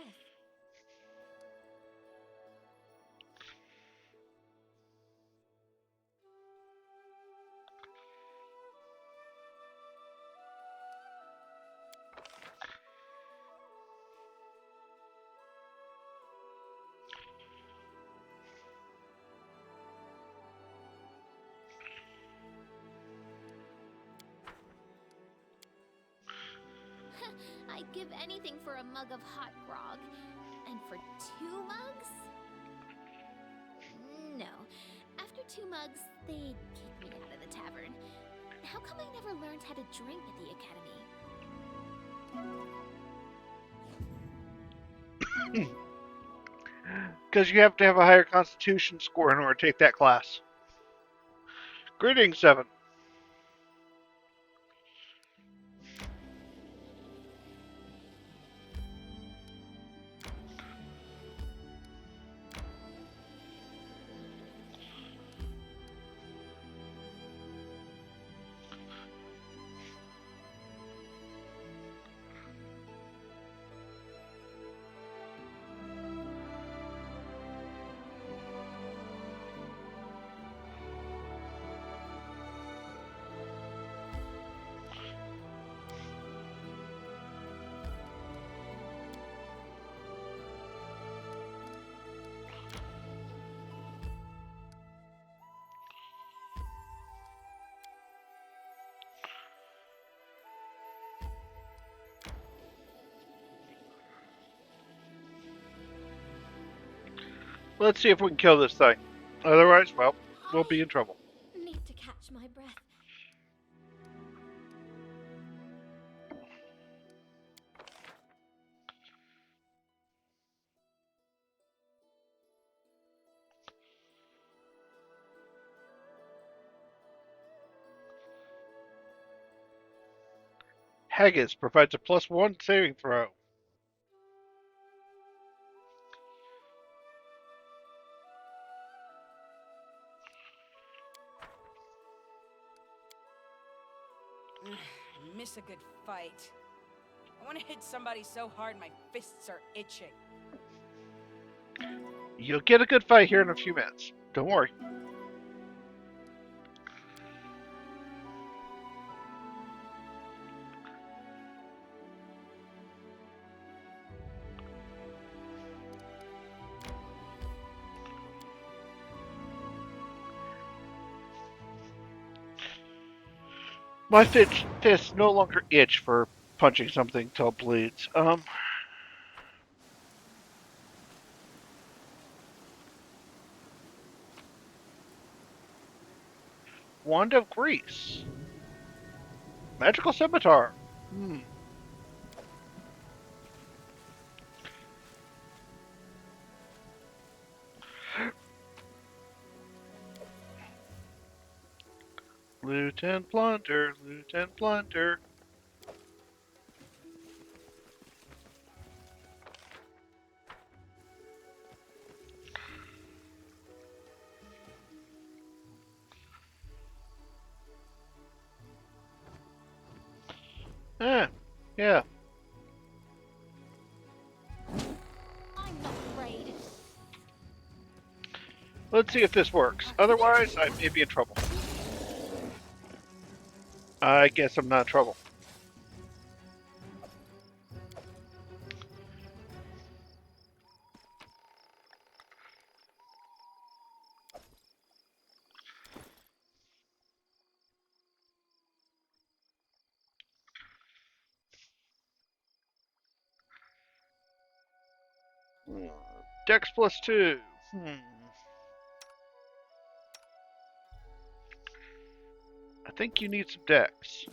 I'd give anything for a mug of hot grog. And for 2 mugs? No. After 2 mugs, they'd kick me out of the tavern. How come I never learned how to drink at the academy? Because you have to have a higher constitution score in order to take that class. Greetings, Seven. Let's see if we can kill this thing. Otherwise, well, we'll be in trouble. Need to catch my breath. Haggis provides a +1 saving throw. I miss a good fight. I want to hit somebody so hard my fists are itching. You'll get a good fight here in a few minutes. Don't worry. My fists no longer itch for punching something till it bleeds. Wand of Grease. Magical Scimitar. Lieutenant Plunder, Lieutenant Plunder. Yeah. I'm not afraid. Let's see if this works. Otherwise, I may be in trouble. I guess I'm not in trouble. Dex +2. I think you need some dex.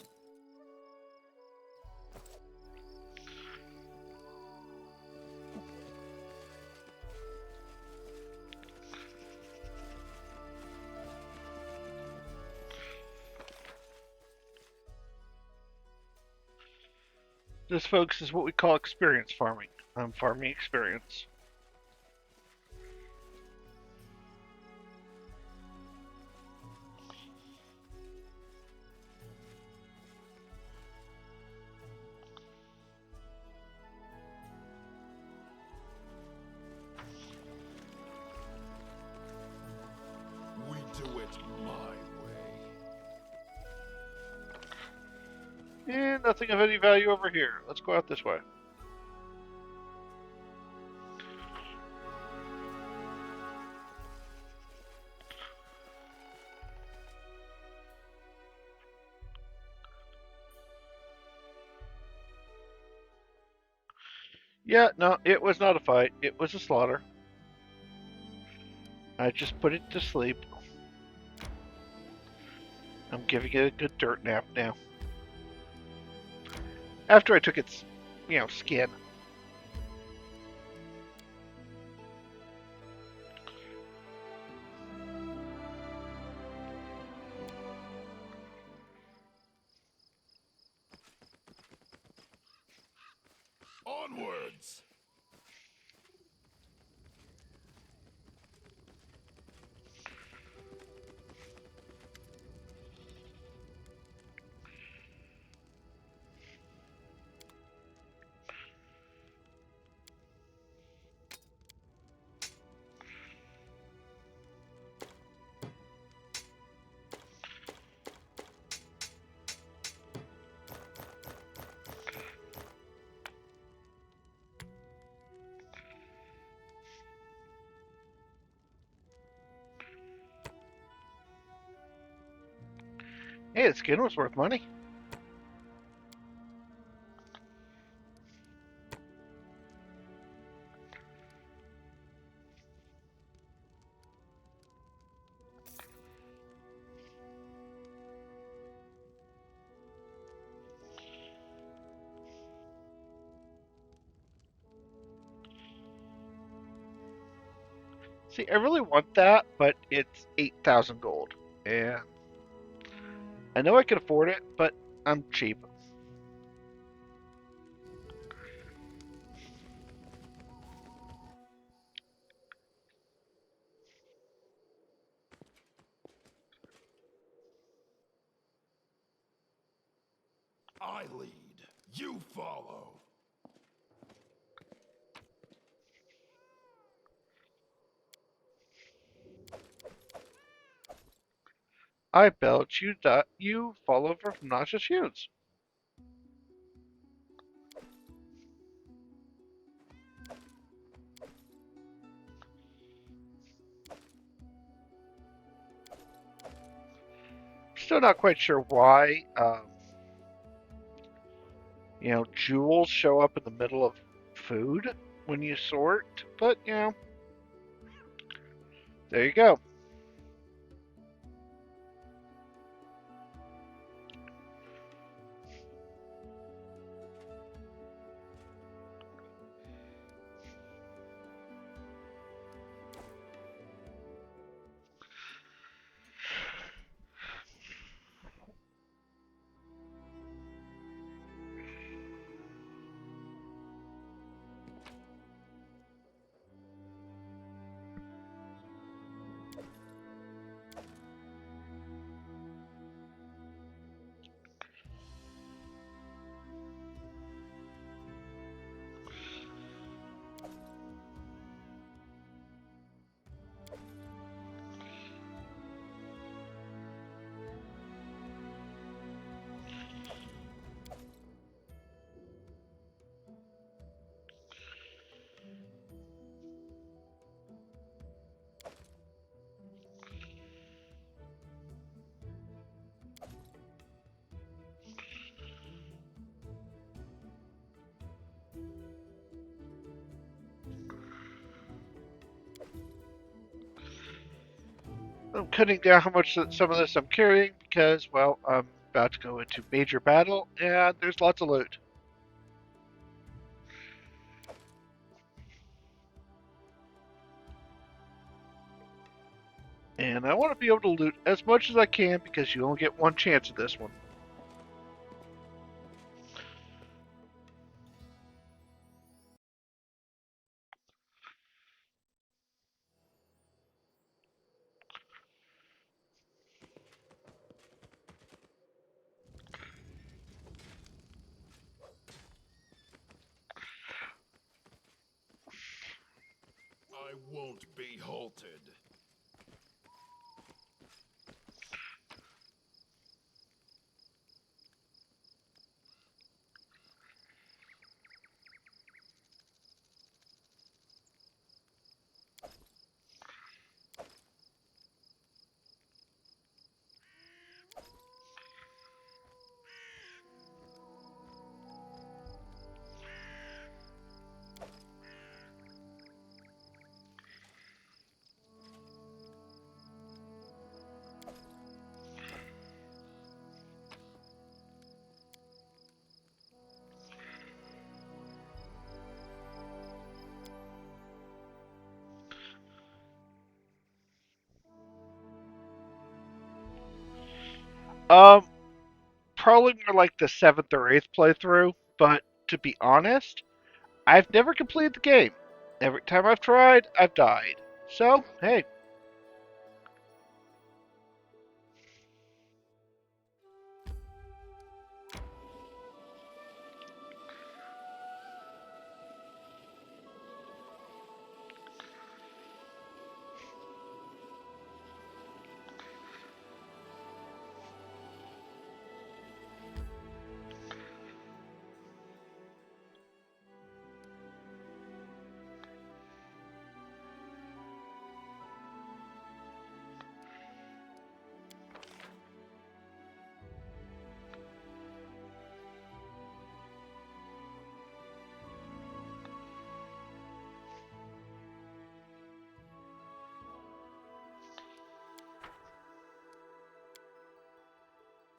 This, folks, is what we call experience farming. I'm farming experience. We do it my way. And nothing of any value over here. Let's go out this way. Yeah, no, it was not a fight. It was a slaughter. I just put it to sleep. I'm giving it a good dirt nap now. After I took its, skin. Onwards! Hey, the skin was worth money. See, I really want that, but it's 8,000 gold. And I know I can afford it, but I'm cheap. I lead. You follow. I belch, you fall over from nauseous fumes. Still not quite sure why, jewels show up in the middle of food when you sort, but, there you go. I'm cutting down how much some of this I'm carrying because, well, I'm about to go into major battle and there's lots of loot. And I want to be able to loot as much as I can because you only get one chance at this one. I won't be halted. Um, Probably more like the seventh or eighth playthrough. But to be honest, I've never completed the game. Every time I've tried, I've died. So hey,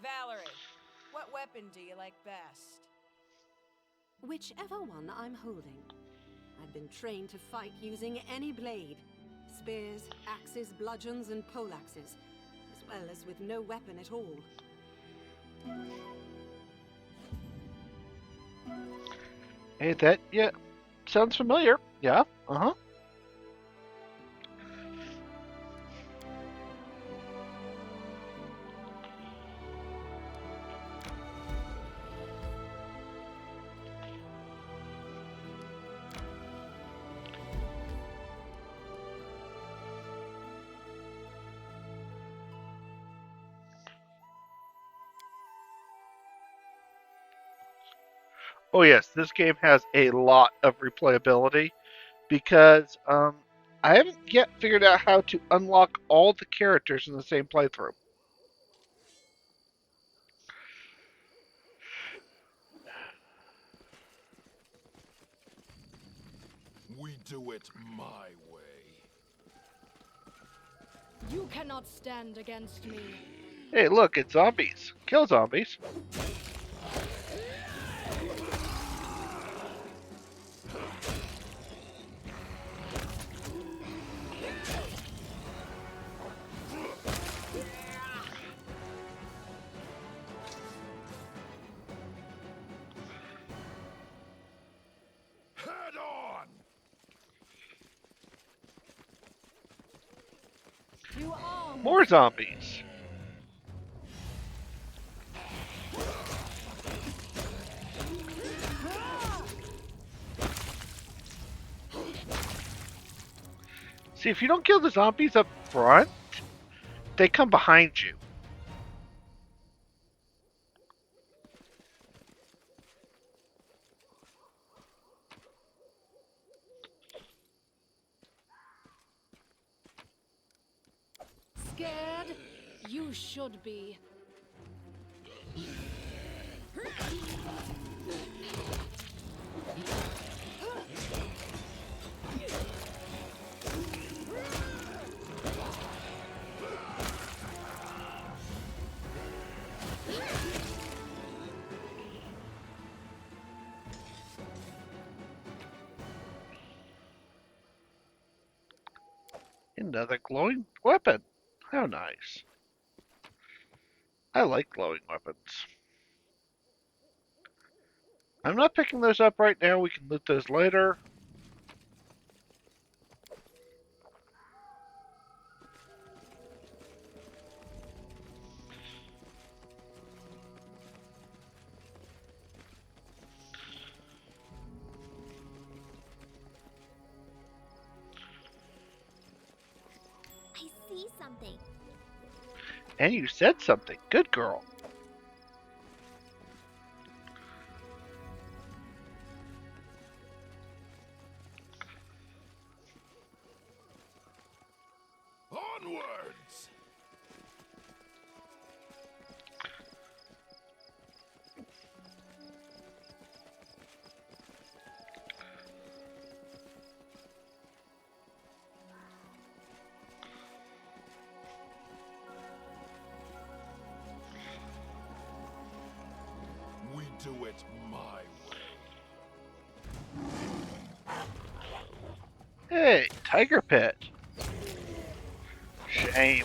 Valerie, what weapon do you like best? Whichever one I'm holding. I've been trained to fight using any blade. Spears, axes, bludgeons, and poleaxes, as well as with no weapon at all. hey, that yeah, sounds familiar. Yeah, uh huh. Oh yes, this game has a lot of replayability because I haven't yet figured out how to unlock all the characters in the same playthrough. We do it my way. You cannot stand against me. Hey, look, it's zombies. Kill zombies. Head on! To arms! More zombies. See, if you don't kill the zombies up front, they come behind you. Scared? You should be. Another glowing weapon. How nice. I like glowing weapons. I'm not picking those up right now. We can loot those later. I see something. And you said something. Good girl. Onwards! We do it my way. Hey, tiger pit. Shame.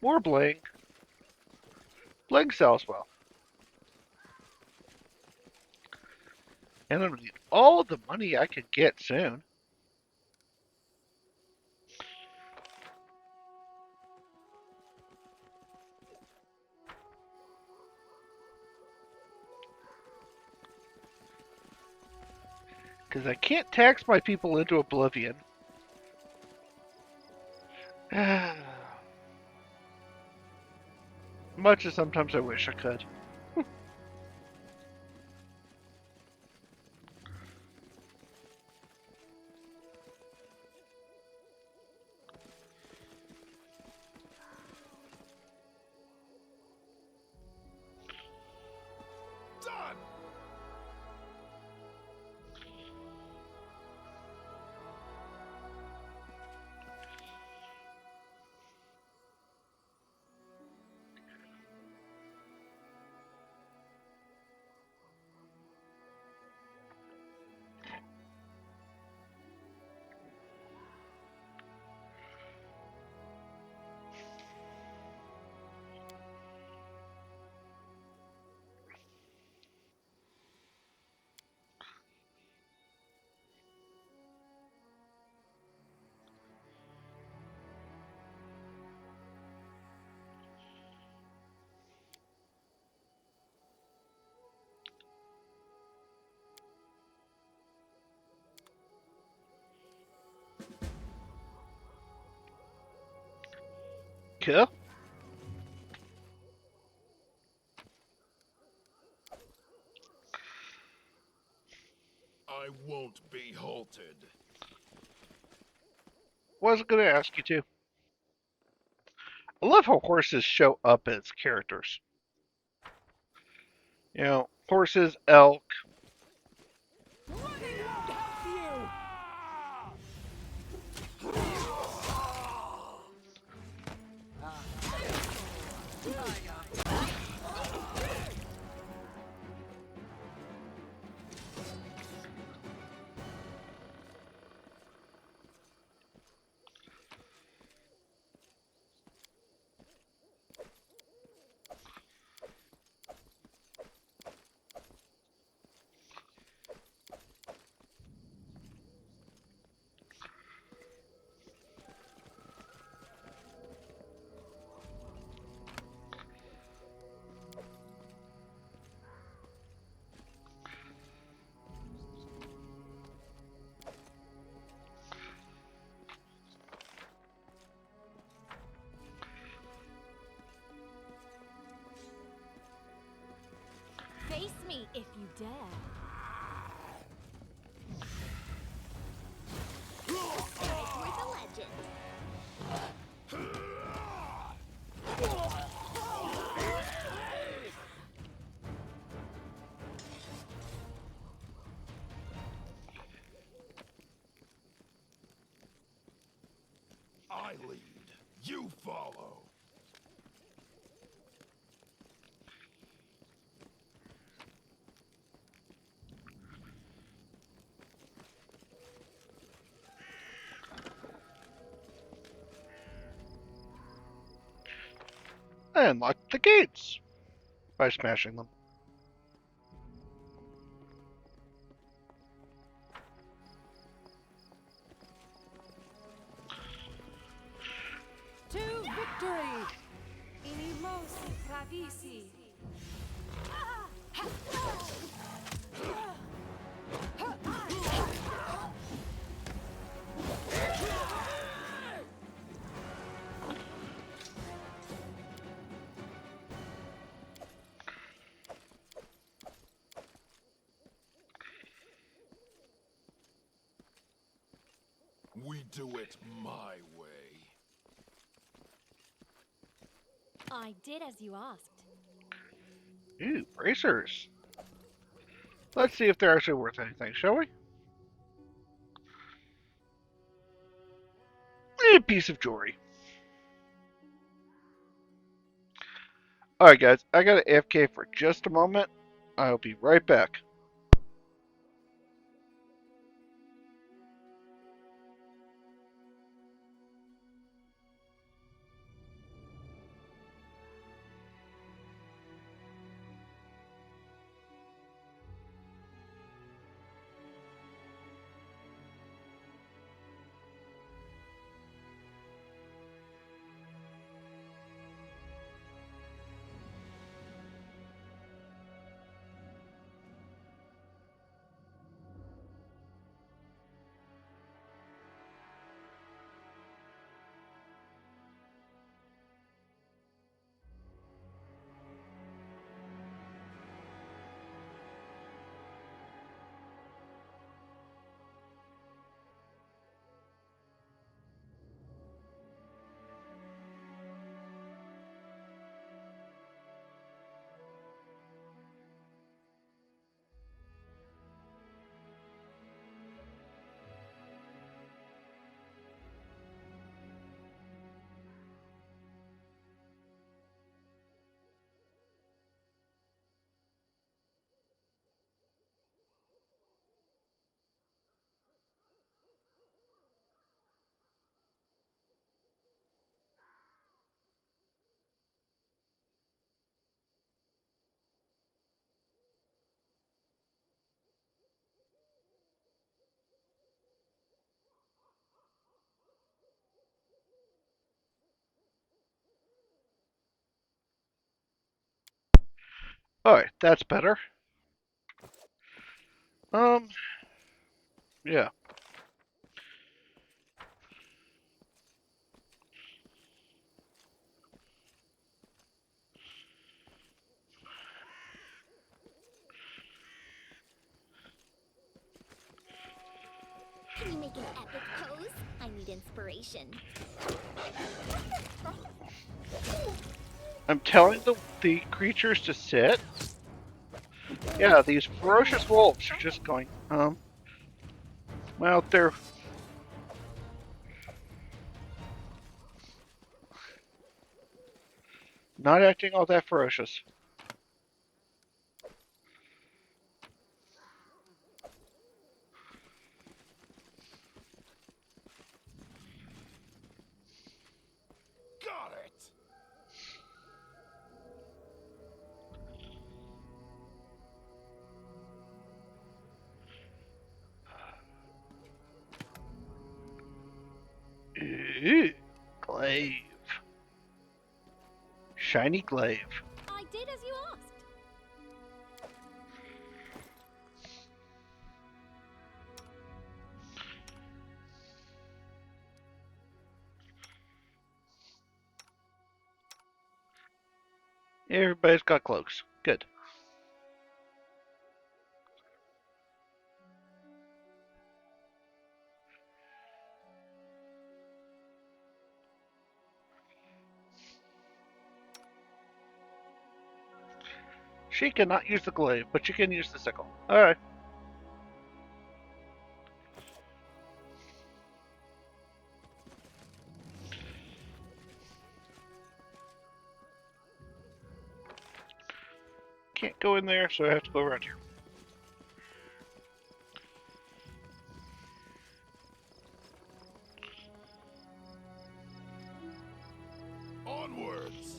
More bling. Bling sells well. And I'm gonna need all the money I can get soon. Because I can't tax my people into oblivion. Much as sometimes I wish I could. Done! Cool. I won't be halted. Wasn't gonna ask you to. I love how horses show up as characters. You know, horses, elk. Running won't help you! Face me if you dare. It's worth a legend. I lead. You follow. I unlocked the gates by smashing them. To victory! Inimos pravisi. We do it my way. I did as you asked. Ooh, bracers. Let's see if they're actually worth anything, shall we? A piece of jewelry. Alright guys, I gotta AFK for just a moment. I'll be right back. Alright, that's better. Yeah. Can you make an epic pose? I need inspiration. I'm telling the creatures to sit. Yeah, these ferocious wolves are just going, well, they're not acting all that ferocious. Got it! Ooh, glaive. Shiny glaive. I did as you asked. Everybody's got cloaks. Good. She cannot use the glaive, but she can use the sickle. Alright. Can't go in there, so I have to go around here. Onwards!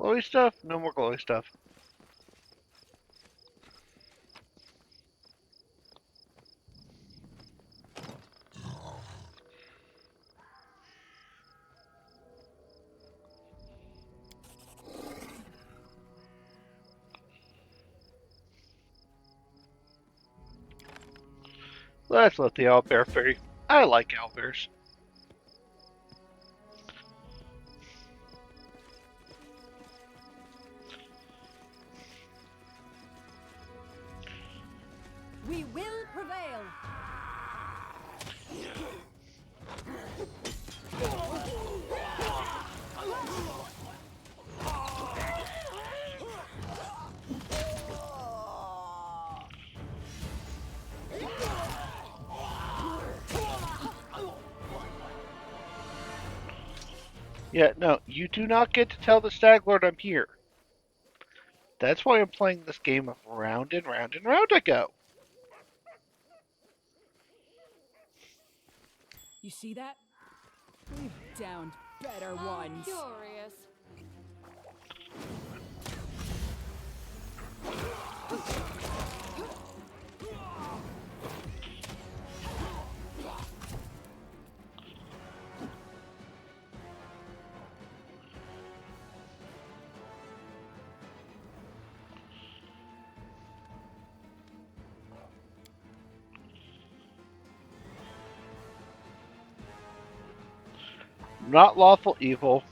Glowy stuff? No more glowy stuff. Let's let the owlbear free. I like owlbears. We will prevail. Yeah, no, you do not get to tell the Stag Lord I'm here. That's why I'm playing this game of round and round and round I go. You see that? We've downed better ones. Curious. Not lawful evil.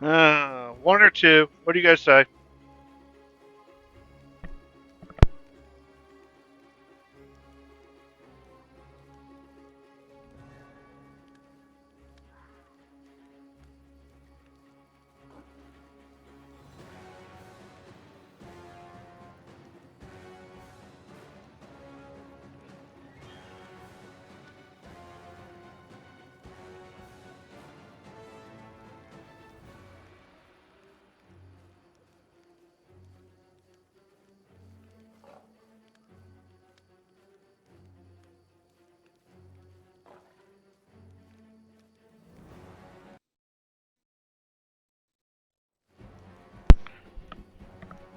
One or two. What do you guys say?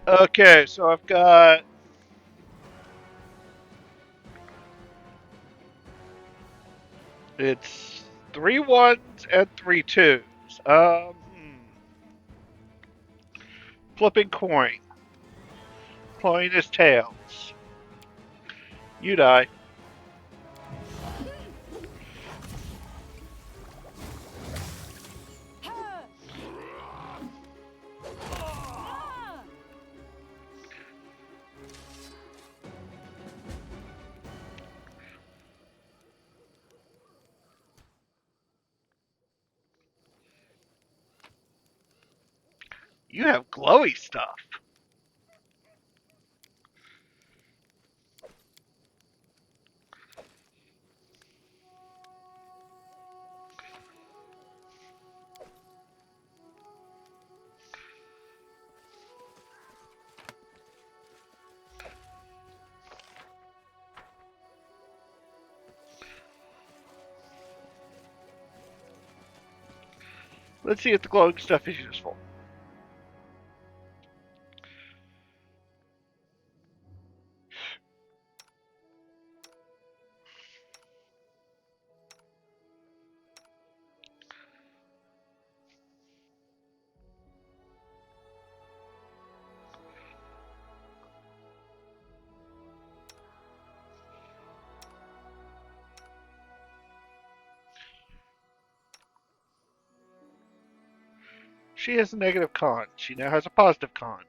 Okay, so I've got it's 3 1s and 3 2s. Flipping coin. Coin is tails. You die. You have glowy stuff. Let's see if the glowing stuff is useful. She has a negative con. She now has a positive con.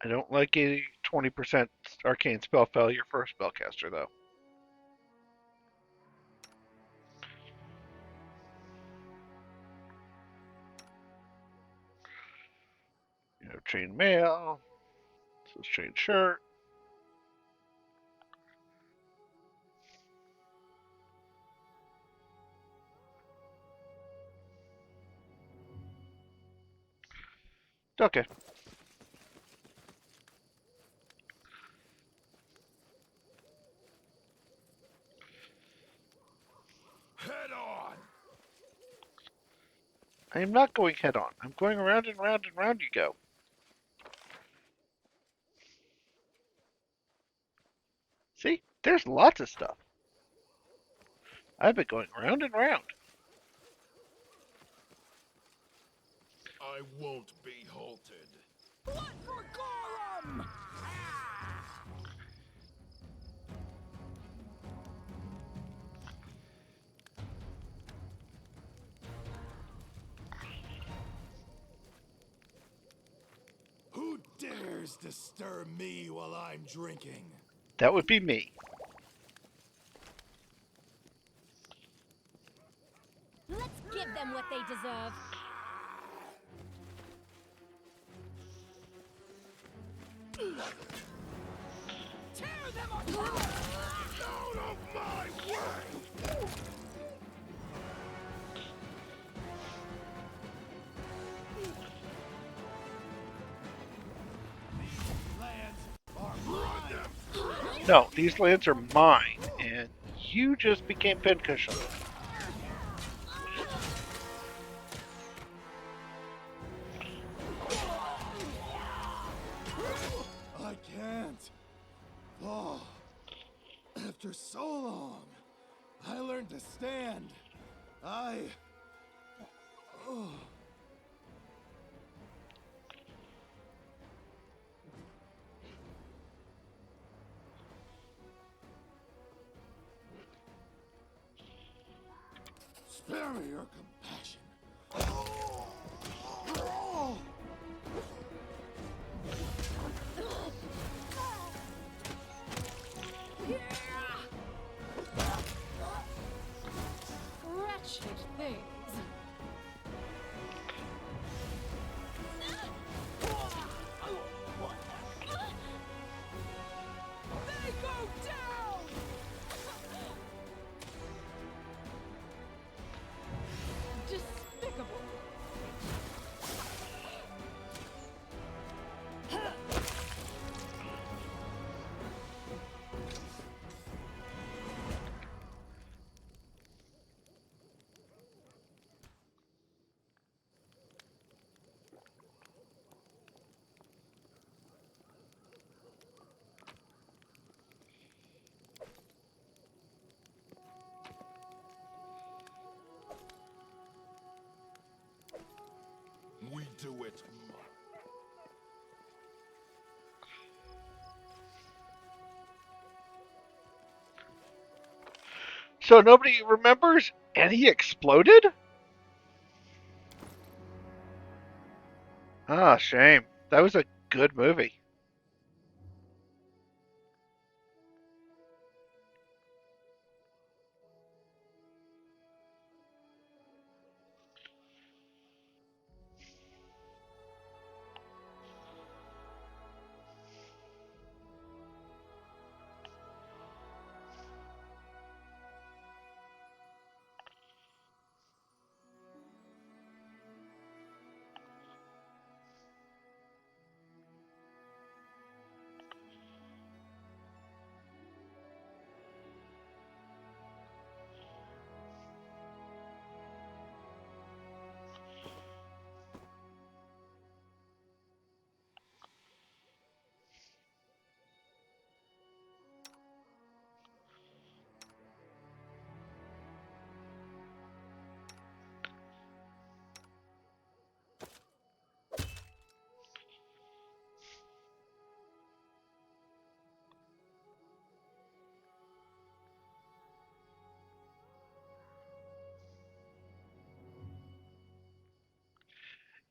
I don't like a 20% arcane spell failure for a spellcaster, though. You know, chain mail. This is chain shirt. Okay. Head on! I am not going head on. I'm going around and round and round you go. See? There's lots of stuff. I've been going round and round. I won't be halted. What for Gorum? Who dares disturb me while I'm drinking? That would be me. Let's give them what they deserve. Tear them apart! Out of my way! No, these lands are mine, and you just became pincushion. I can't. Oh, after so long, I learned to stand. Oh. Spare me your compassion. Wretched things. They go down! do it. So nobody remembers, and he exploded? Ah, shame. That was a good movie.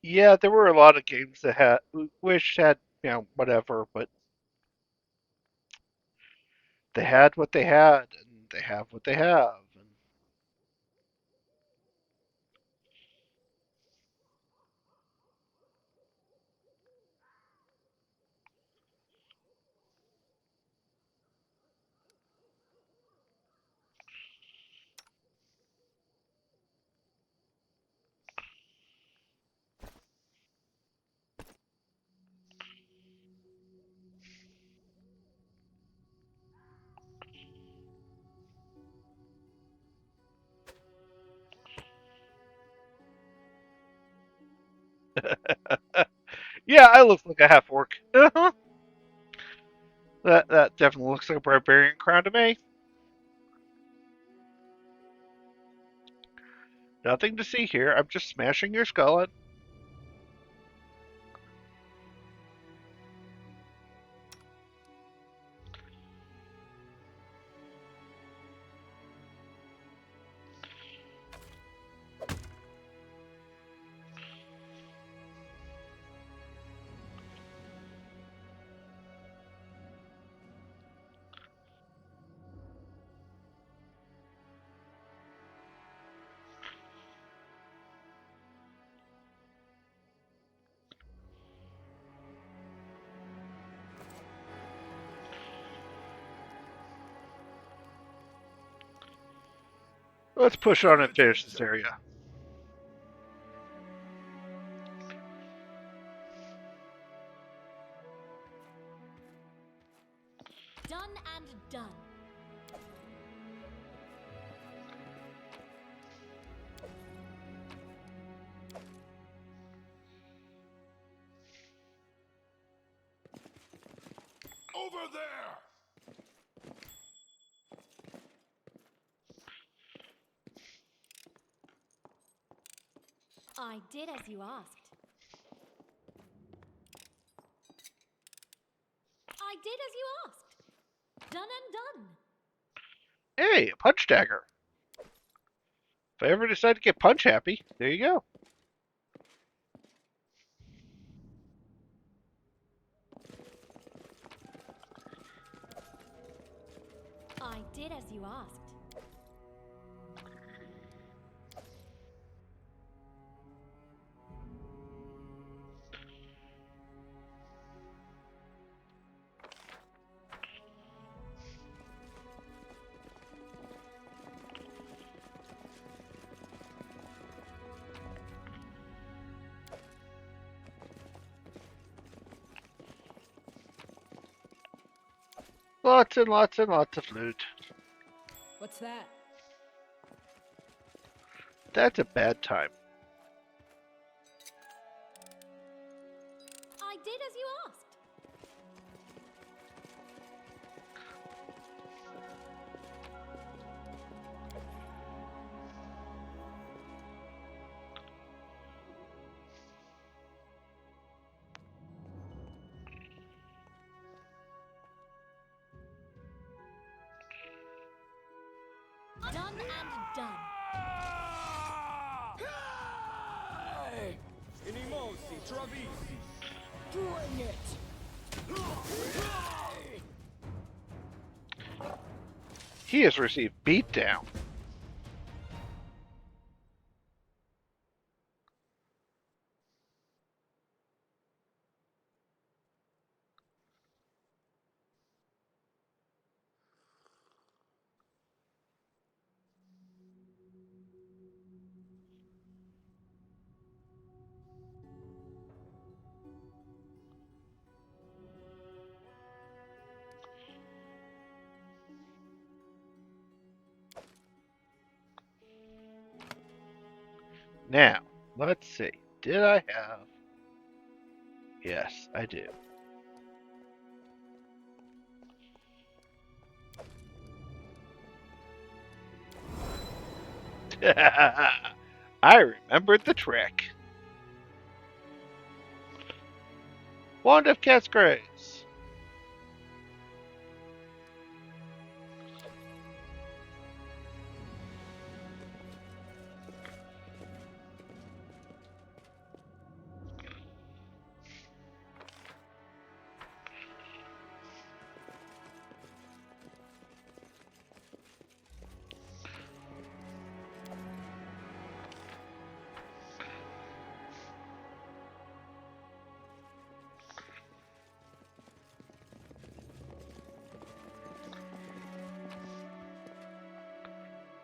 Yeah, there were a lot of games that had wish had, whatever, but they had what they had, and they have what they have. And yeah, I look like a half orc. That definitely looks like a barbarian crown to me. Nothing to see here. I'm just smashing your skull in. Let's push on and finish this area. Done and done. Over there! I did as you asked. I did as you asked. Done and done. Hey, a punch dagger. If I ever decide to get punch happy, there you go. I did as you asked. Lots and lots and lots of loot. What's that? That's a bad time. I did as you asked. one and done. Inimosi, Travisi. Bring it! He has received beatdown. Now, let's see. Did I have... Yes, I do. I remembered the trick. Wand of Cat's Grace.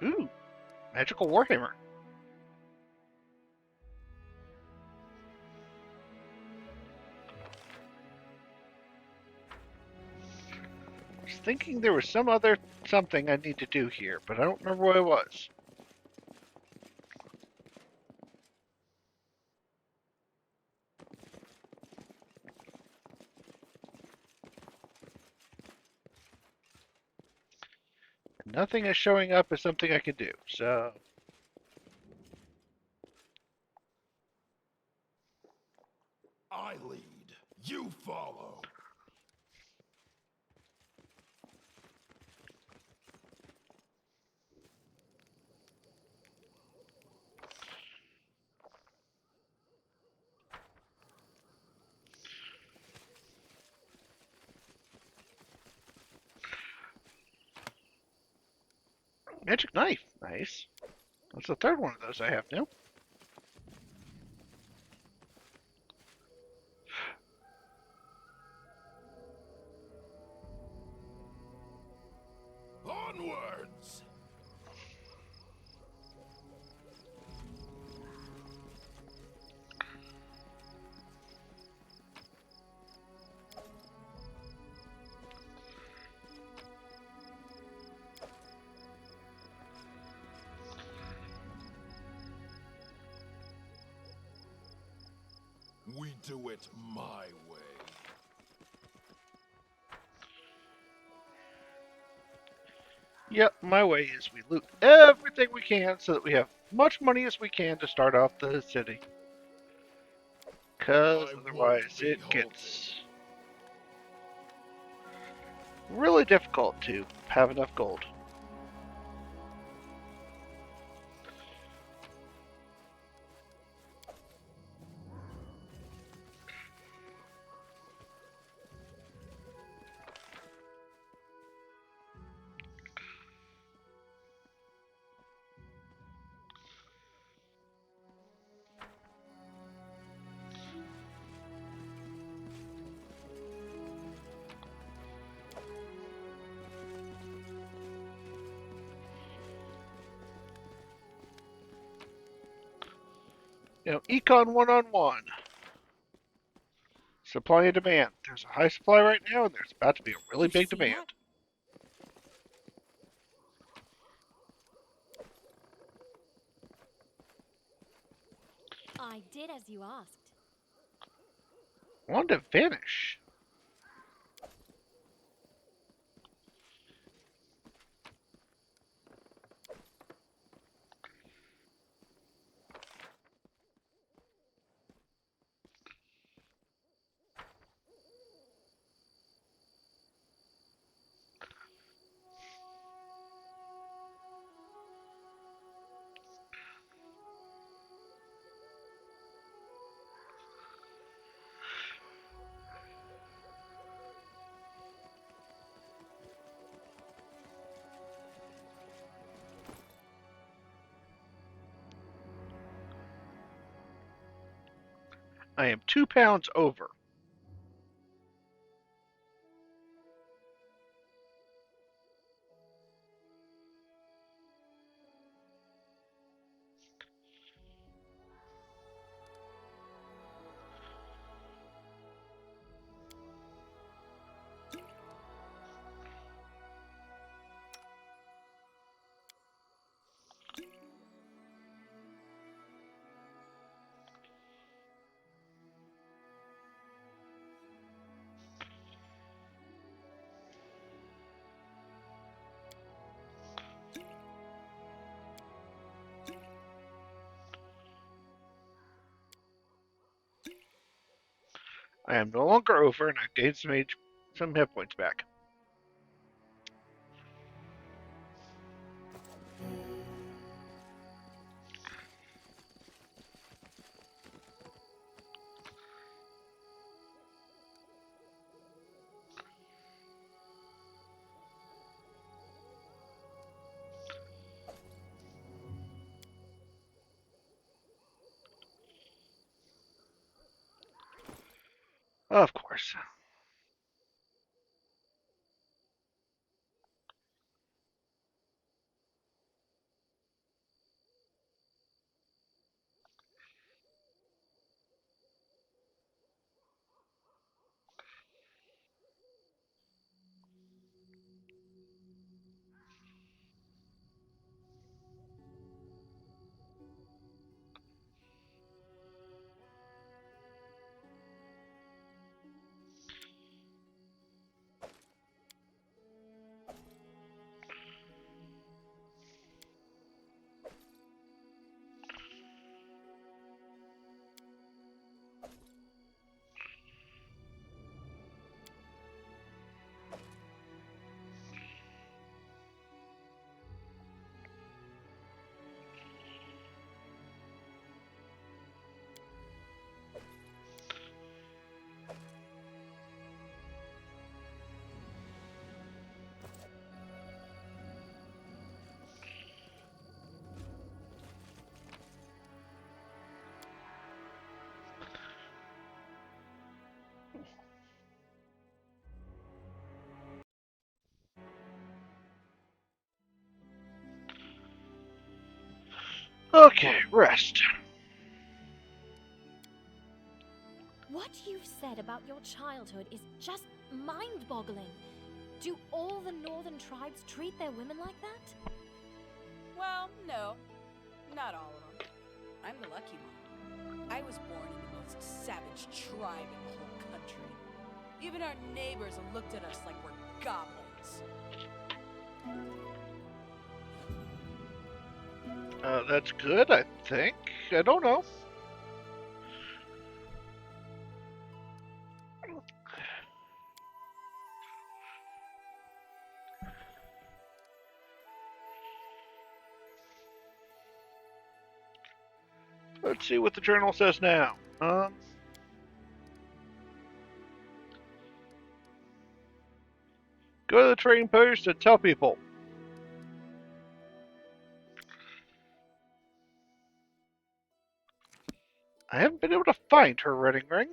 Ooh, magical warhammer. I was thinking there was some other something I need to do here, but I don't remember what it was. Nothing is showing up as something I can do, so... I lead, you follow. Magic knife, nice. That's the third one of those I have now. Onwards! We do it my way. Yep, my way is we loot everything we can so that we have much money as we can to start off the city. Because I won't otherwise be it halted. gets really difficult to have enough gold. You know, econ one-on-one. Supply and demand. There's a high supply right now, and there's about to be a really You big see demand. that? I did as you asked. Want to vanish. I am 2 pounds over. I am no longer over, and I've gained some hit points back. Of course. Okay, rest. What you've said about your childhood is just mind-boggling. Do all the northern tribes treat their women like that? Well, no. Not all of them. I'm the lucky one. I was born in the most savage tribe in the whole country. Even our neighbors have looked at us like we're goblins. That's good, I think. I don't know. Let's see what the journal says now. Go to the trading post and tell people. I haven't been able to find her wedding ring.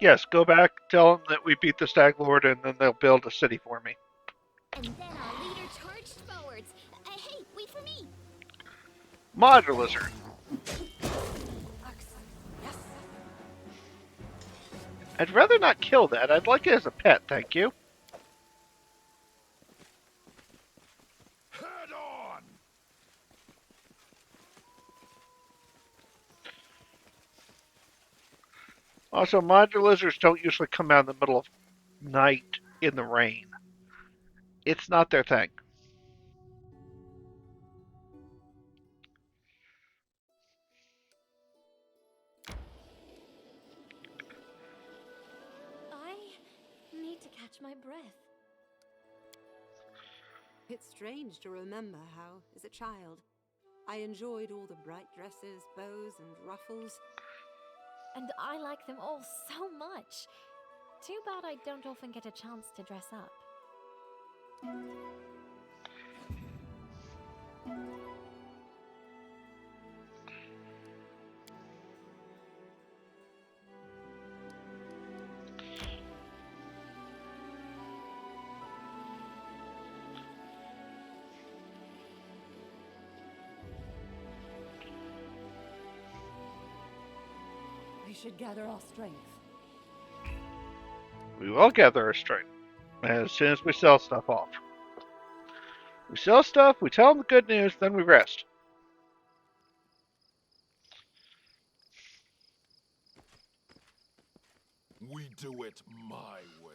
Yes, go back, tell them that we beat the Stag Lord, and then they'll build a city for me. And then our leader charged forwards. Hey, wait for me! Modder Lizard. Yes. I'd rather not kill that. I'd like it as a pet, thank you. Head on! Also, modder lizards don't usually come out in the middle of night in the rain. It's not their thing. I need to catch my breath. It's strange to remember how, as a child, I enjoyed all the bright dresses, bows, and ruffles. and I like them all so much. Too bad I don't often get a chance to dress up. We should gather our strength. We will gather our strength as soon as we sell stuff off. We sell stuff, we tell them the good news, then we rest. We do it my way.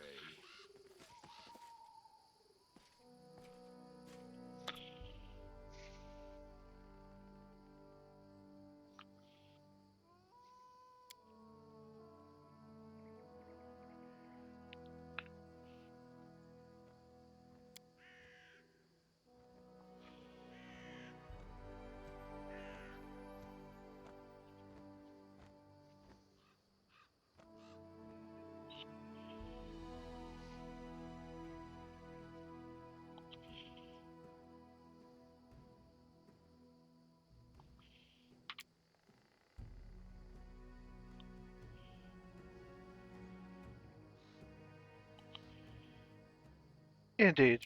Indeed.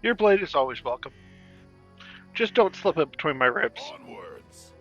Your blade is always welcome. Just don't slip it between my ribs. Onwards.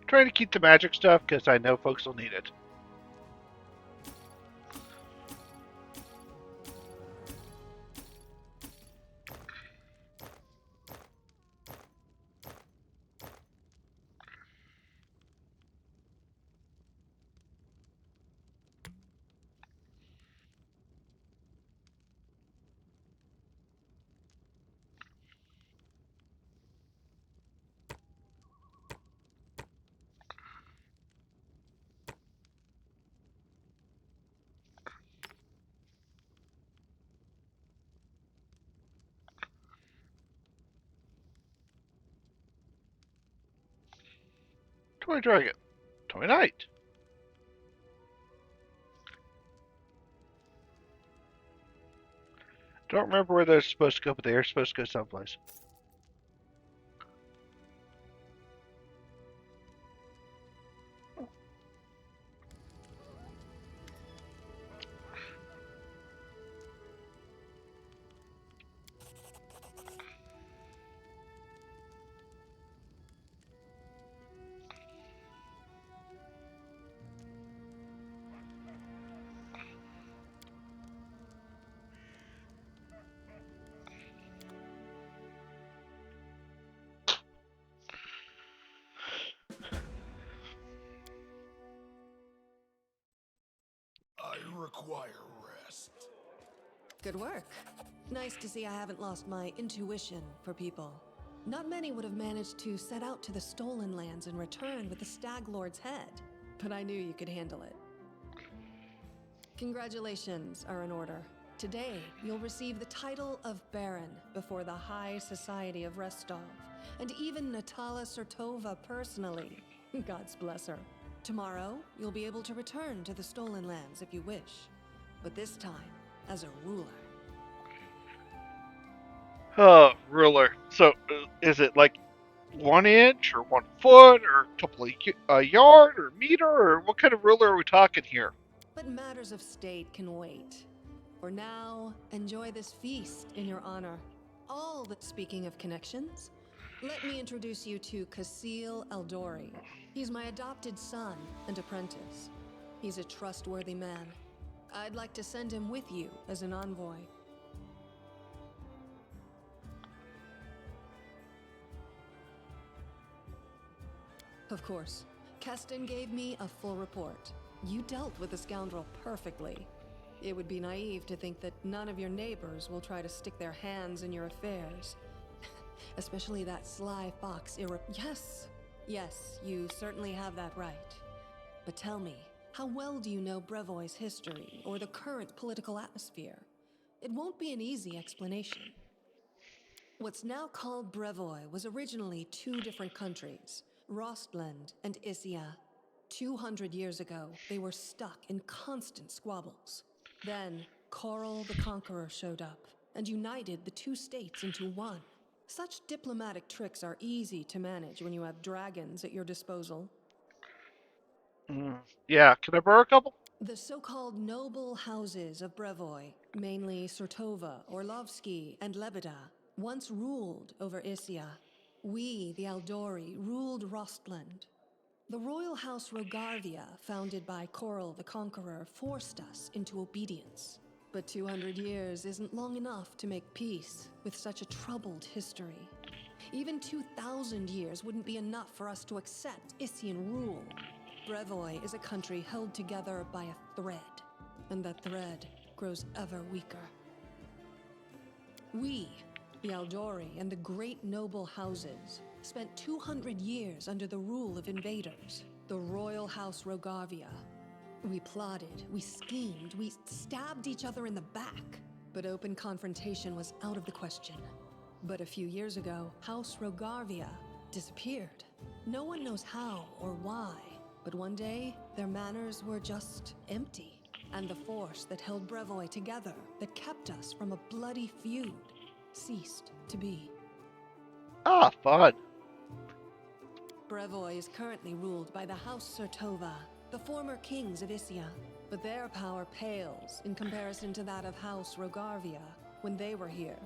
Trying to keep the magic stuff because I know folks will need it. Toy Dragon. Toy Knight. Don't remember where they're supposed to go, but they are supposed to go someplace. I require rest. Good work. Nice to see I haven't lost my intuition for people. Not many would have managed to set out to the Stolen Lands and return with the Stag Lord's head, but I knew you could handle it. Congratulations are in order. Today, you'll receive the title of Baron before the High Society of Restov, and even Natala Sertova personally. God's bless her. Tomorrow, you'll be able to return to the Stolen Lands if you wish, but this time as a ruler. Oh, ruler. So, is it like 1 inch or 1 foot or a couple of a yard or meter, or what kind of ruler are we talking here? But matters of state can wait. For now, enjoy this feast in your honor. All that speaking of connections, let me introduce you to Casil Eldori. He's my adopted son and apprentice. He's a trustworthy man. I'd like to send him with you as an envoy. Of course, Keston gave me a full report. You dealt with the scoundrel perfectly. It would be naive to think that none of your neighbors will try to stick their hands in your affairs. Especially that sly fox Yes, you certainly have that right. But tell me, how well do you know Brevoy's history or the current political atmosphere? It won't be an easy explanation. What's now called Brevoy was originally two different countries, Rostland and Isia. 200 years ago, they were stuck in constant squabbles. Then, Coral the Conqueror showed up and united the two states into one. Such diplomatic tricks are easy to manage when you have dragons at your disposal. Mm, yeah, can I borrow a couple? The so-called noble houses of Brevoy, mainly Surtova, Orlovsky, and Lebeda, once ruled over Isia. We, the Aldori, ruled Rostland. The royal house Rogarvia, founded by Coral the Conqueror, forced us into obedience. But 200 years isn't long enough to make peace with such a troubled history. Even 2,000 years wouldn't be enough for us to accept Isian rule. Brevoy is a country held together by a thread, and that thread grows ever weaker. We, the Aldori and the great noble houses, spent 200 years under the rule of invaders, the royal house Rogarvia. We plotted, we schemed, we stabbed each other in the back, but open confrontation was out of the question. But a few years ago, House Rogarvia disappeared. No one knows how or why, but one day, their manors were just empty. And the force that held Brevoy together, that kept us from a bloody feud, ceased to be. Ah, fun. Brevoy is currently ruled by the House Surtova, the former kings of Isia, but their power pales in comparison to that of House Rogarvia when they were here.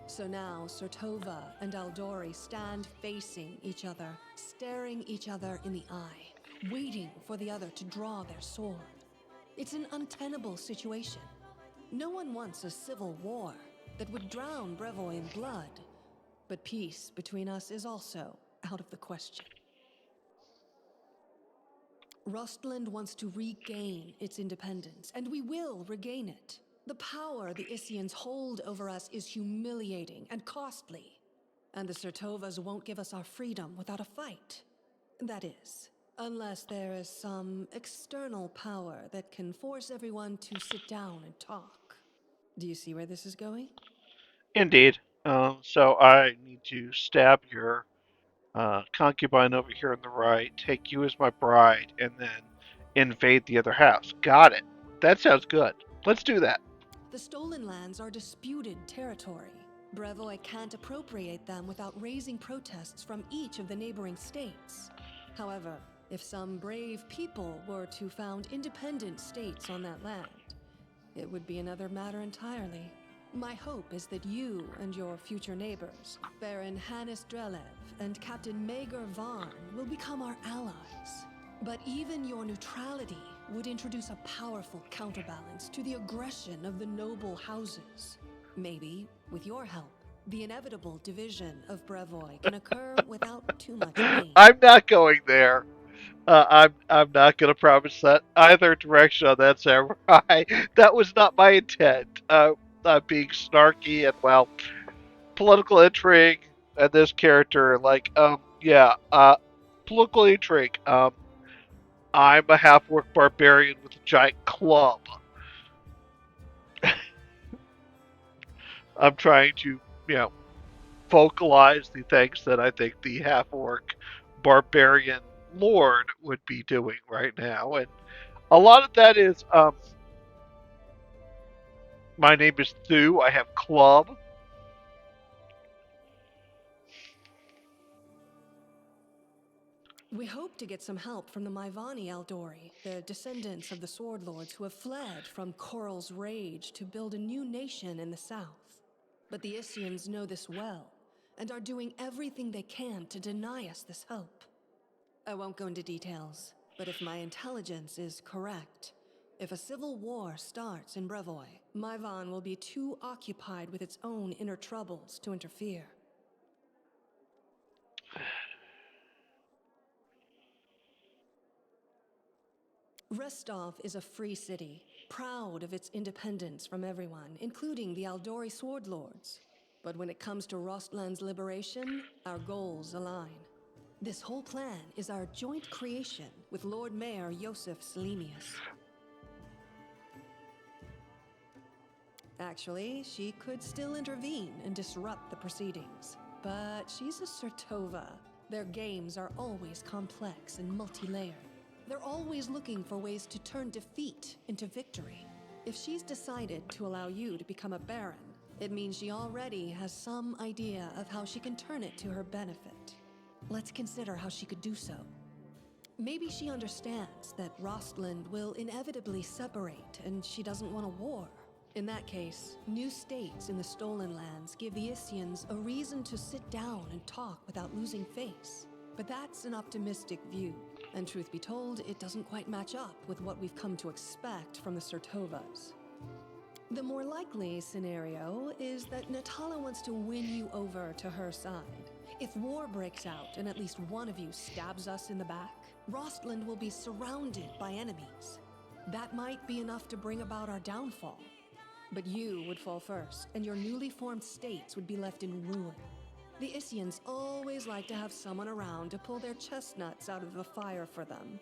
So now Surtova and Aldori stand facing each other, staring each other in the eye, waiting for the other to draw their sword. It's an untenable situation. No one wants a civil war that would drown Brevoy in blood, but peace between us is also out of the question. Rostland wants to regain its independence, and we will regain it. The power the Isians hold over us is humiliating and costly. And the Surtovas won't give us our freedom without a fight. That is, unless there is some external power that can force everyone to sit down and talk. Do you see where this is going? Indeed. So I need to stab your concubine over here on the right, take you as my bride, and then invade the other house. Got it. That sounds good. Let's do that. The stolen lands are disputed territory. Brevoy can't appropriate them without raising protests from each of the neighboring states. However, if some brave people were to found independent states on that land, it would be another matter entirely. My hope is that you and your future neighbors, Baron Hannes Drelev and Captain Maegor Varn, will become our allies. But even your neutrality would introduce a powerful counterbalance to the aggression of the noble houses. Maybe, with your help, the inevitable division of Brevoy can occur without too much pain. I'm not going there. I'm not going to promise that either direction on that, samurai. That was not my intent. I'm being snarky and well, political intrigue and this character, like, yeah, political intrigue. I'm a half-orc barbarian with a giant club. I'm trying to, you know, vocalize the things that I think the half-orc barbarian lord would be doing right now, and a lot of that is, my name is Thu. I have club. We hope to get some help from the Maivani Eldori, the descendants of the Sword Lords who have fled from Coral's rage to build a new nation in the south. But the Isians know this well, and are doing everything they can to deny us this hope. I won't go into details, but if my intelligence is correct, if a civil war starts in Brevoy, Maivan will be too occupied with its own inner troubles to interfere. Restov is a free city, proud of its independence from everyone, including the Aldori Sword Lords. But when it comes to Rostland's liberation, our goals align. This whole plan is our joint creation with Lord Mayor Yosef Selemius. Actually, she could still intervene and disrupt the proceedings. But she's a Sertova. Their games are always complex and multi-layered. They're always looking for ways to turn defeat into victory. If she's decided to allow you to become a baron, it means she already has some idea of how she can turn it to her benefit. Let's consider how she could do so. Maybe she understands that Rostland will inevitably separate and she doesn't want a war. In that case, new states in the Stolen Lands give the Isians a reason to sit down and talk without losing face. But that's an optimistic view, and truth be told, it doesn't quite match up with what we've come to expect from the Sertovas. The more likely scenario is that Natala wants to win you over to her side. If war breaks out and at least one of you stabs us in the back, Rostland will be surrounded by enemies. That might be enough to bring about our downfall. But you would fall first, and your newly formed states would be left in ruin. The Isians always like to have someone around to pull their chestnuts out of the fire for them.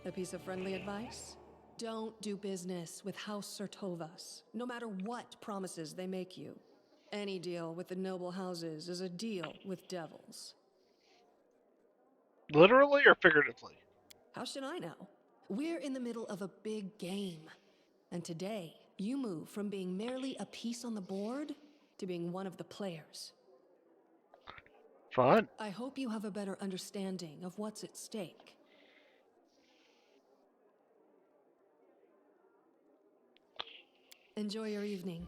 A piece of friendly advice? Don't do business with House Sertovas, no matter what promises they make you. Any deal with the noble houses is a deal with devils. Literally or figuratively? How should I know? We're in the middle of a big game. And today, you move from being merely a piece on the board to being one of the players. Fun. I hope you have a better understanding of what's at stake. Enjoy your evening.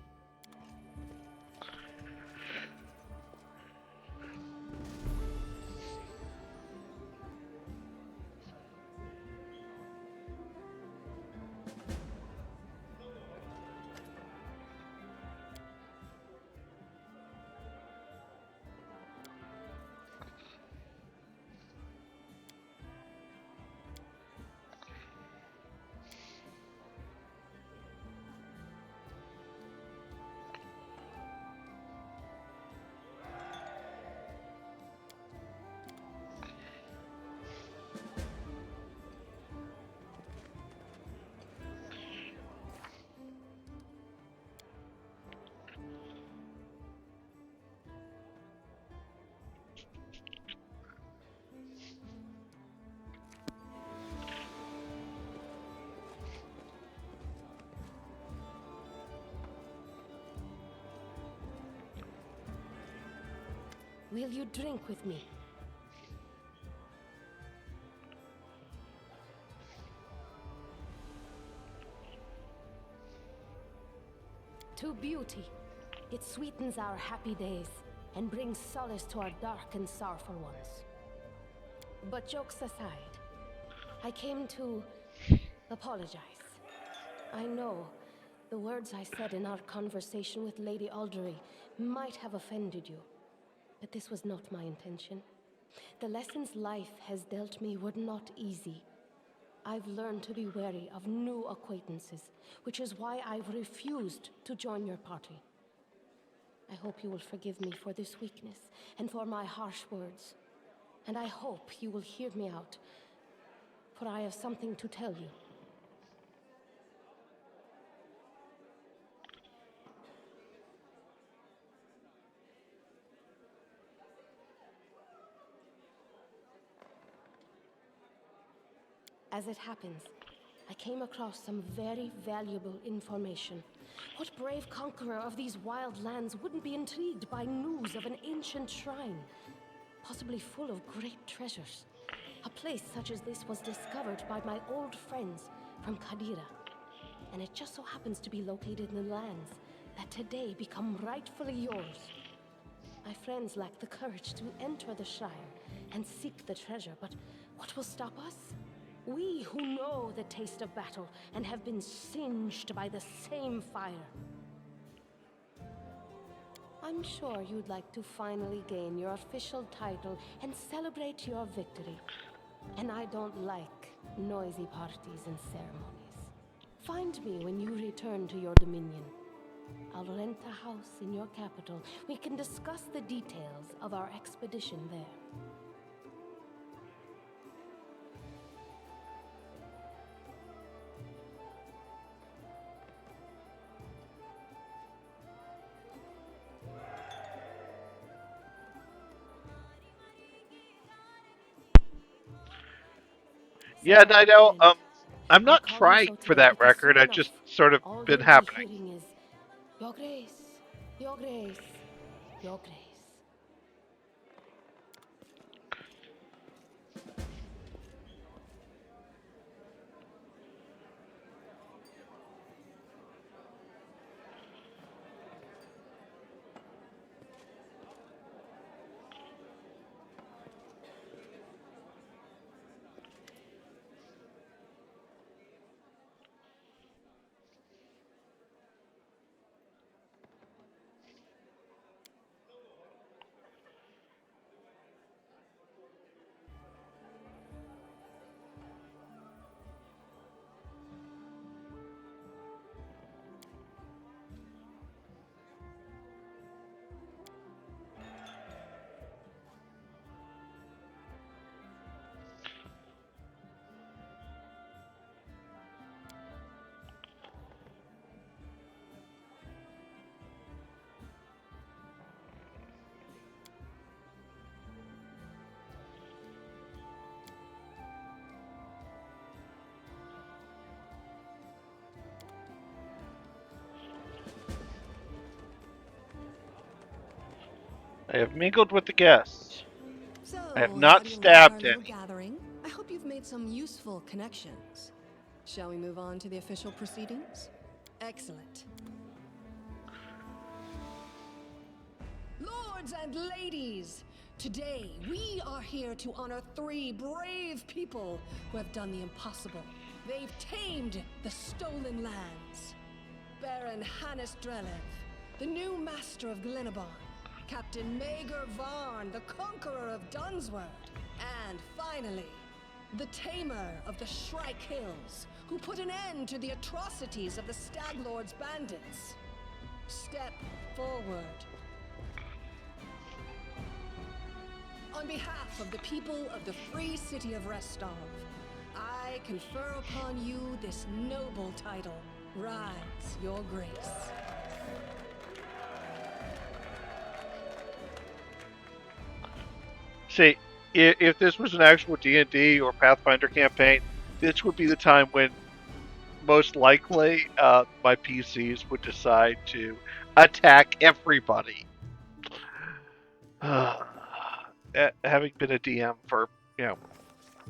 Will you drink with me? To beauty. It sweetens our happy days and brings solace to our dark and sorrowful ones. But jokes aside, I came to apologize. I know the words I said in our conversation with Lady Aldery might have offended you. But this was not my intention. The lessons life has dealt me were not easy. I've learned to be wary of new acquaintances, which is why I've refused to join your party. I hope you will forgive me for this weakness and for my harsh words. And I hope you will hear me out, for I have something to tell you. As it happens, I came across some very valuable information. What brave conqueror of these wild lands wouldn't be intrigued by news of an ancient shrine, possibly full of great treasures? A place such as this was discovered by my old friends from Kadira, and it just so happens to be located in the lands that today become rightfully yours. My friends lack the courage to enter the Shire and seek the treasure, but what will stop us? We who know the taste of battle and have been singed by the same fire. I'm sure you'd like to finally gain your official title and celebrate your victory. And I don't like noisy parties and ceremonies. Find me when you return to your dominion. I'll rent a house in your capital. We can discuss the details of our expedition there. Yeah, Sarah, my Nido, friend. I'm I not call you trying so for today that because record. soon I've enough, just sort of all been you'll be happening. hearing is, Your Grace, Your Grace, Your Grace. I have mingled with the guests. I have So, how not do you like our stabbed little any. gathering? I hope you've made some useful connections. Shall we move on to the official proceedings? Excellent. Lords and ladies, today we are here to honor 3 brave people who have done the impossible. They've tamed the stolen lands. Baron Hannes Drelev, the new master of Glenabon, Captain Maegor Varn, the conqueror of Dunsword, and finally, the tamer of the Shrike Hills, who put an end to the atrocities of the Stag Lord's bandits. Step forward. On behalf of the people of the free city of Restov, I confer upon you this noble title. Rise, your grace. See, if this was an actual D&D or Pathfinder campaign, this would be the time when most likely my PCs would decide to attack everybody. Having been a DM for,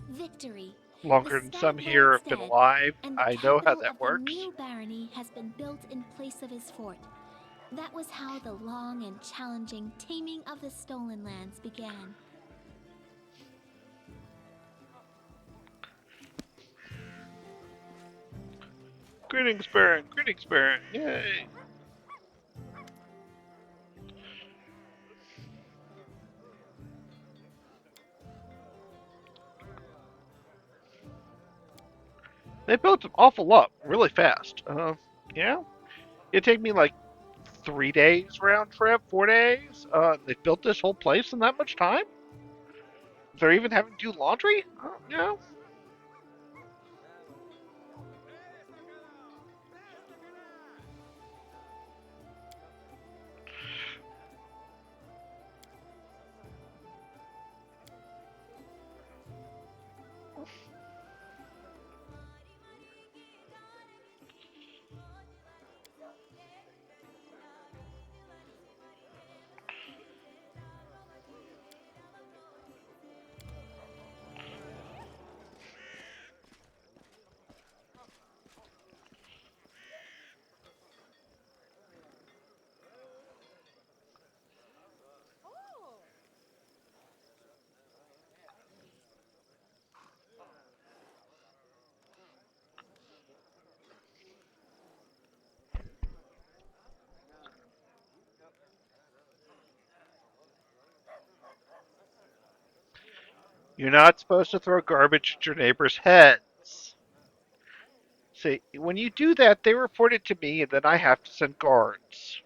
Victory. The longer than some Stag here Lord's have been dead, alive, and the I know how capital that of the works. new barony has been built in place of his fort. That was how the long and challenging taming of the stolen lands began. Greetings, Baron. Greetings, Baron. Yay. They built an awful lot really fast. Yeah. It'd take me like 3 days round trip, 4 days. They built this whole place in that much time? They're even having to do laundry? Yeah. You're not supposed to throw garbage at your neighbor's heads. See, when you do that, they report it to me, and then I have to send guards.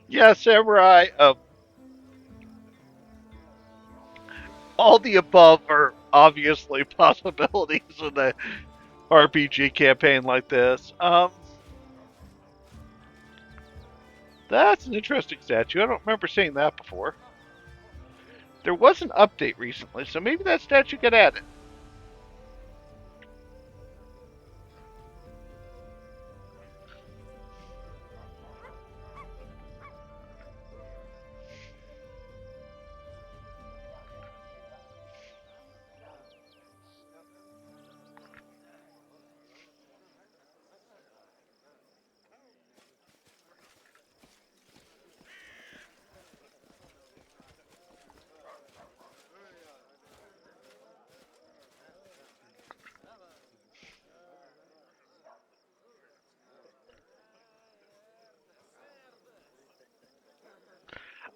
Yeah, samurai. All the above are obviously possibilities in a RPG campaign like this. That's an interesting statue. I don't remember seeing that before. There was an update recently, so maybe that statue got added.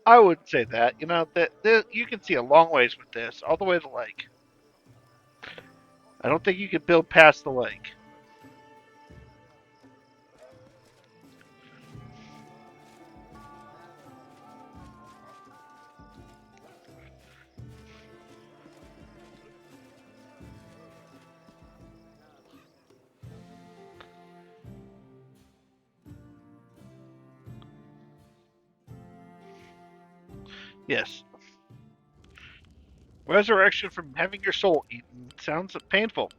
I wouldn't say that. You know that you can see a long ways with this, all the way to the lake. I don't think you can build past the lake. Yes. Resurrection from having your soul eaten sounds painful.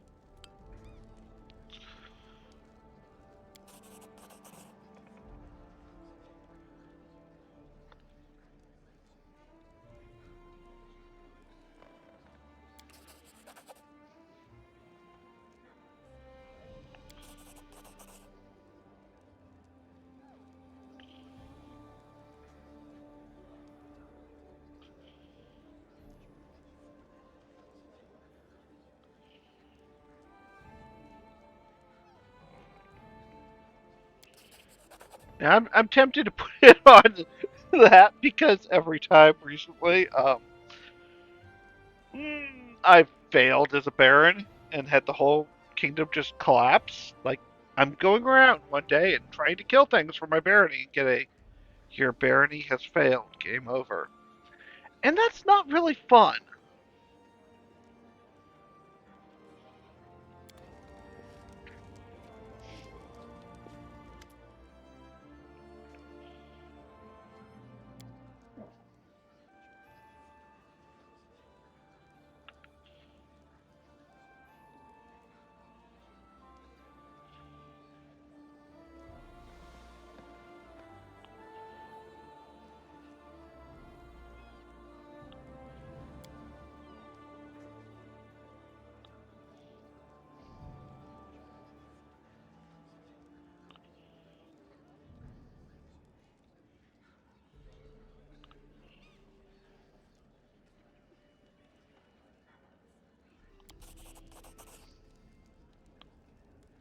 Now, I'm tempted to put it on that because every time recently, I failed as a baron and had the whole kingdom just collapse. Like, I'm going around one day and trying to kill things for my barony and get a your barony has failed, game over. And that's not really fun.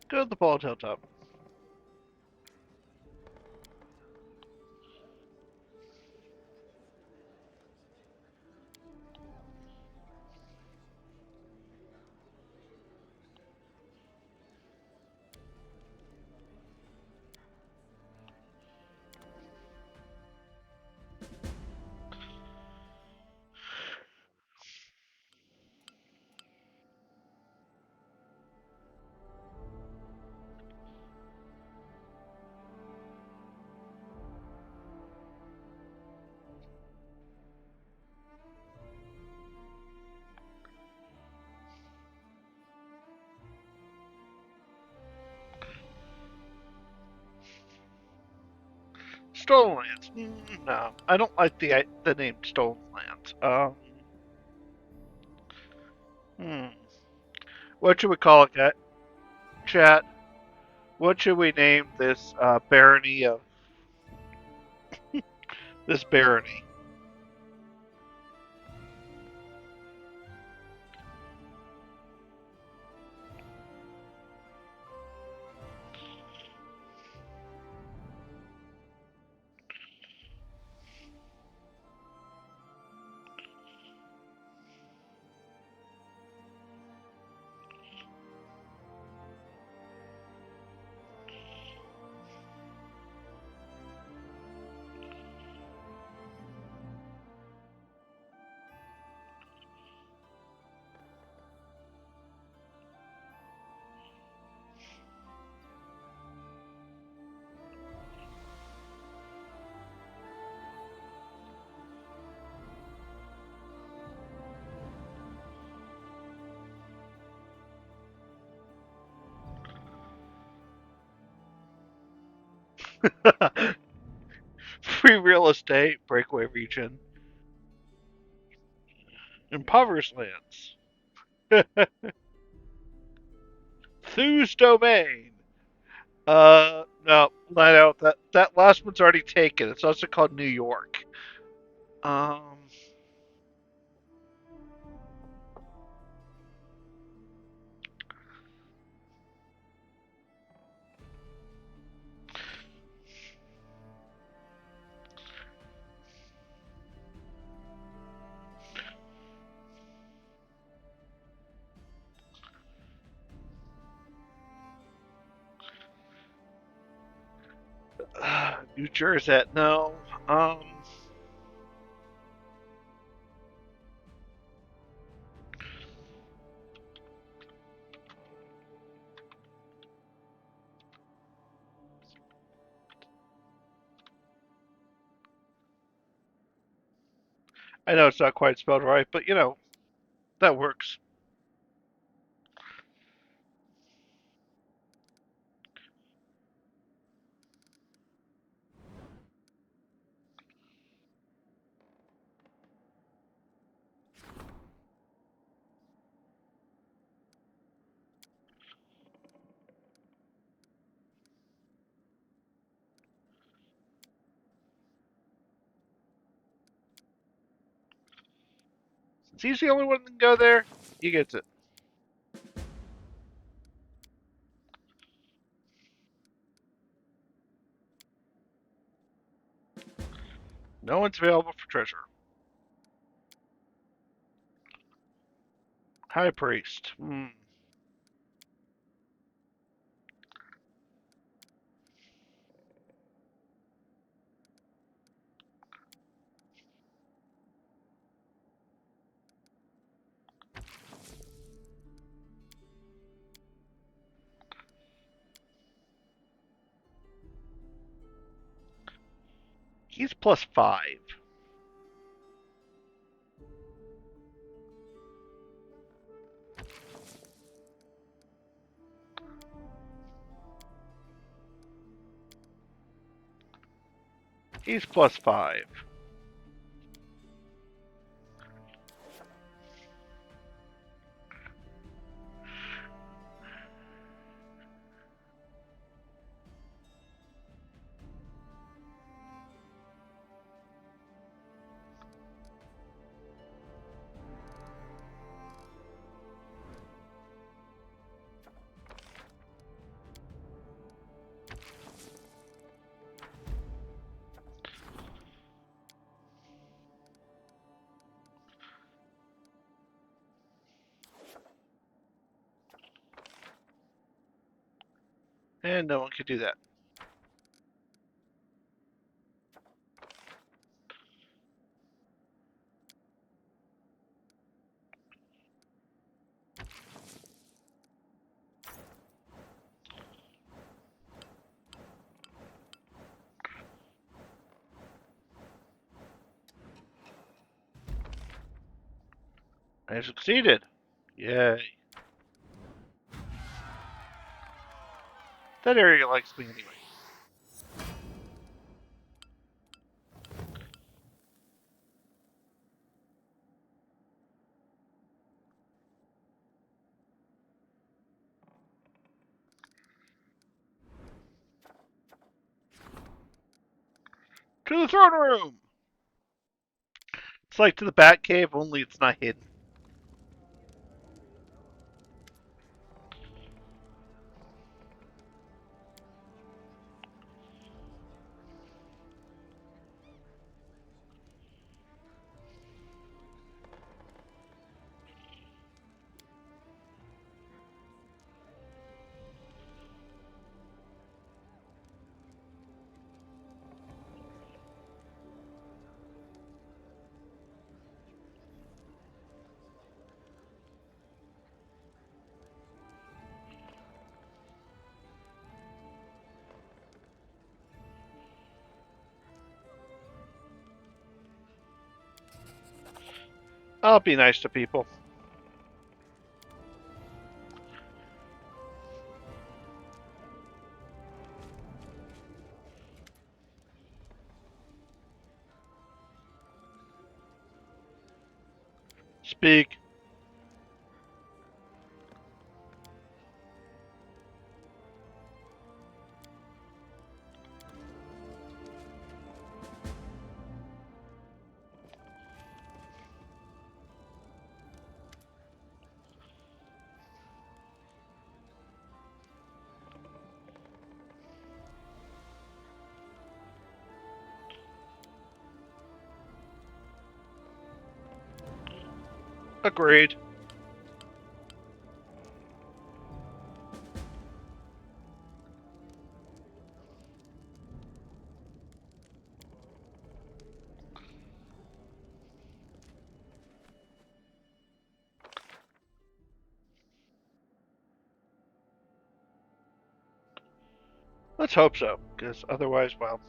Go to the ball hilltop. Stolen Lands. No, I don't like the name Stolen Lands. Hmm. What should we call it, chat? What should we name this barony of this barony? Free real estate, breakaway region, impoverished lands. Thu's domain. No, let out. That last one's already taken. It's also called New York. Um, New Jersey. No. I know it's not quite spelled right, but that works. Since he's the only one that can go there, he gets it. No one's available for treasure. High priest. He's +5. He's +5. And no one could do that. I succeeded. Yay. That area likes me anyway. To the throne room! It's like to the Batcave, only it's not hidden. I'll be nice to people. Speak. Agreed. Let's hope so, because otherwise, well.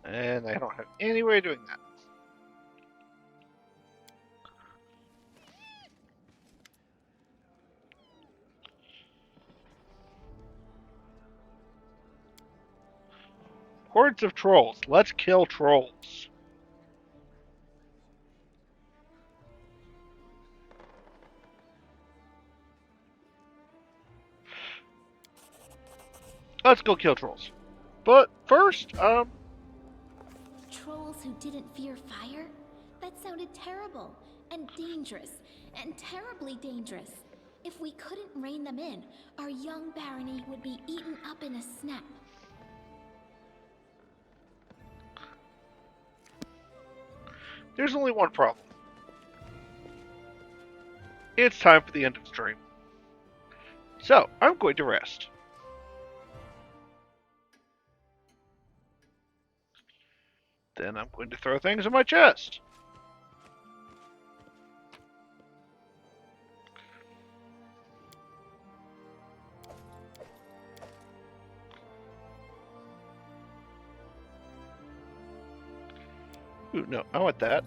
And I don't have any way of doing that. Hordes of trolls. Let's kill trolls. Let's go kill trolls. But first, Trolls who didn't fear fire? That sounded terrible, and dangerous, and terribly dangerous. If we couldn't rein them in, our young barony would be eaten up in a snap. there's only one problem. It's time for the end of the stream. So, I'm going to rest. Then I'm going to throw things in my chest. Ooh, no, I want that.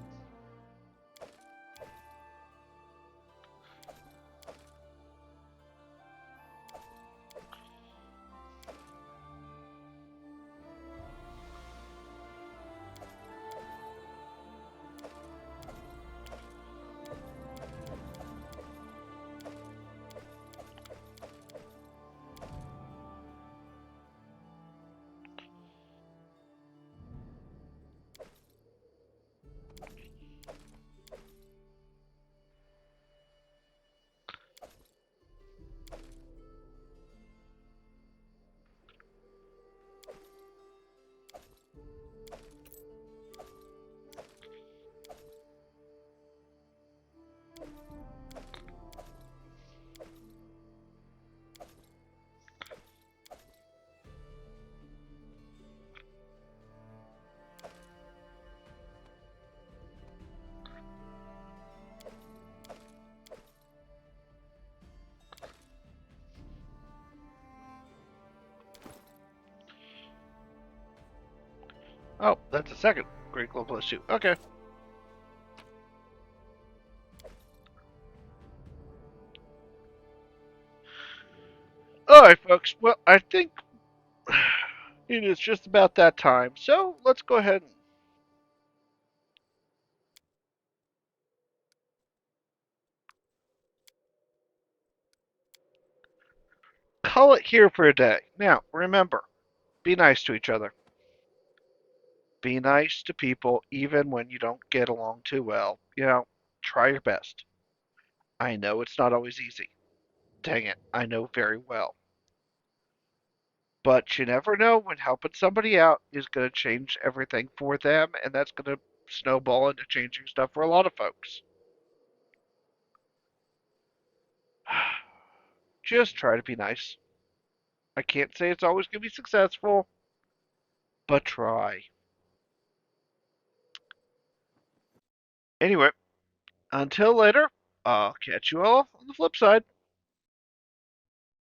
Oh, that's a second Great Global issue. Okay. Alright, folks. Well, I think it is just about that time. So let's go ahead and call it here for a day. Now, remember, be nice to each other. Be nice to people even when you don't get along too well. Try your best. I know it's not always easy. Dang it, I know very well. But you never know when helping somebody out is going to change everything for them, and that's going to snowball into changing stuff for a lot of folks. Just try to be nice. I can't say it's always going to be successful, but try. Anyway, until later, I'll catch you all on the flip side.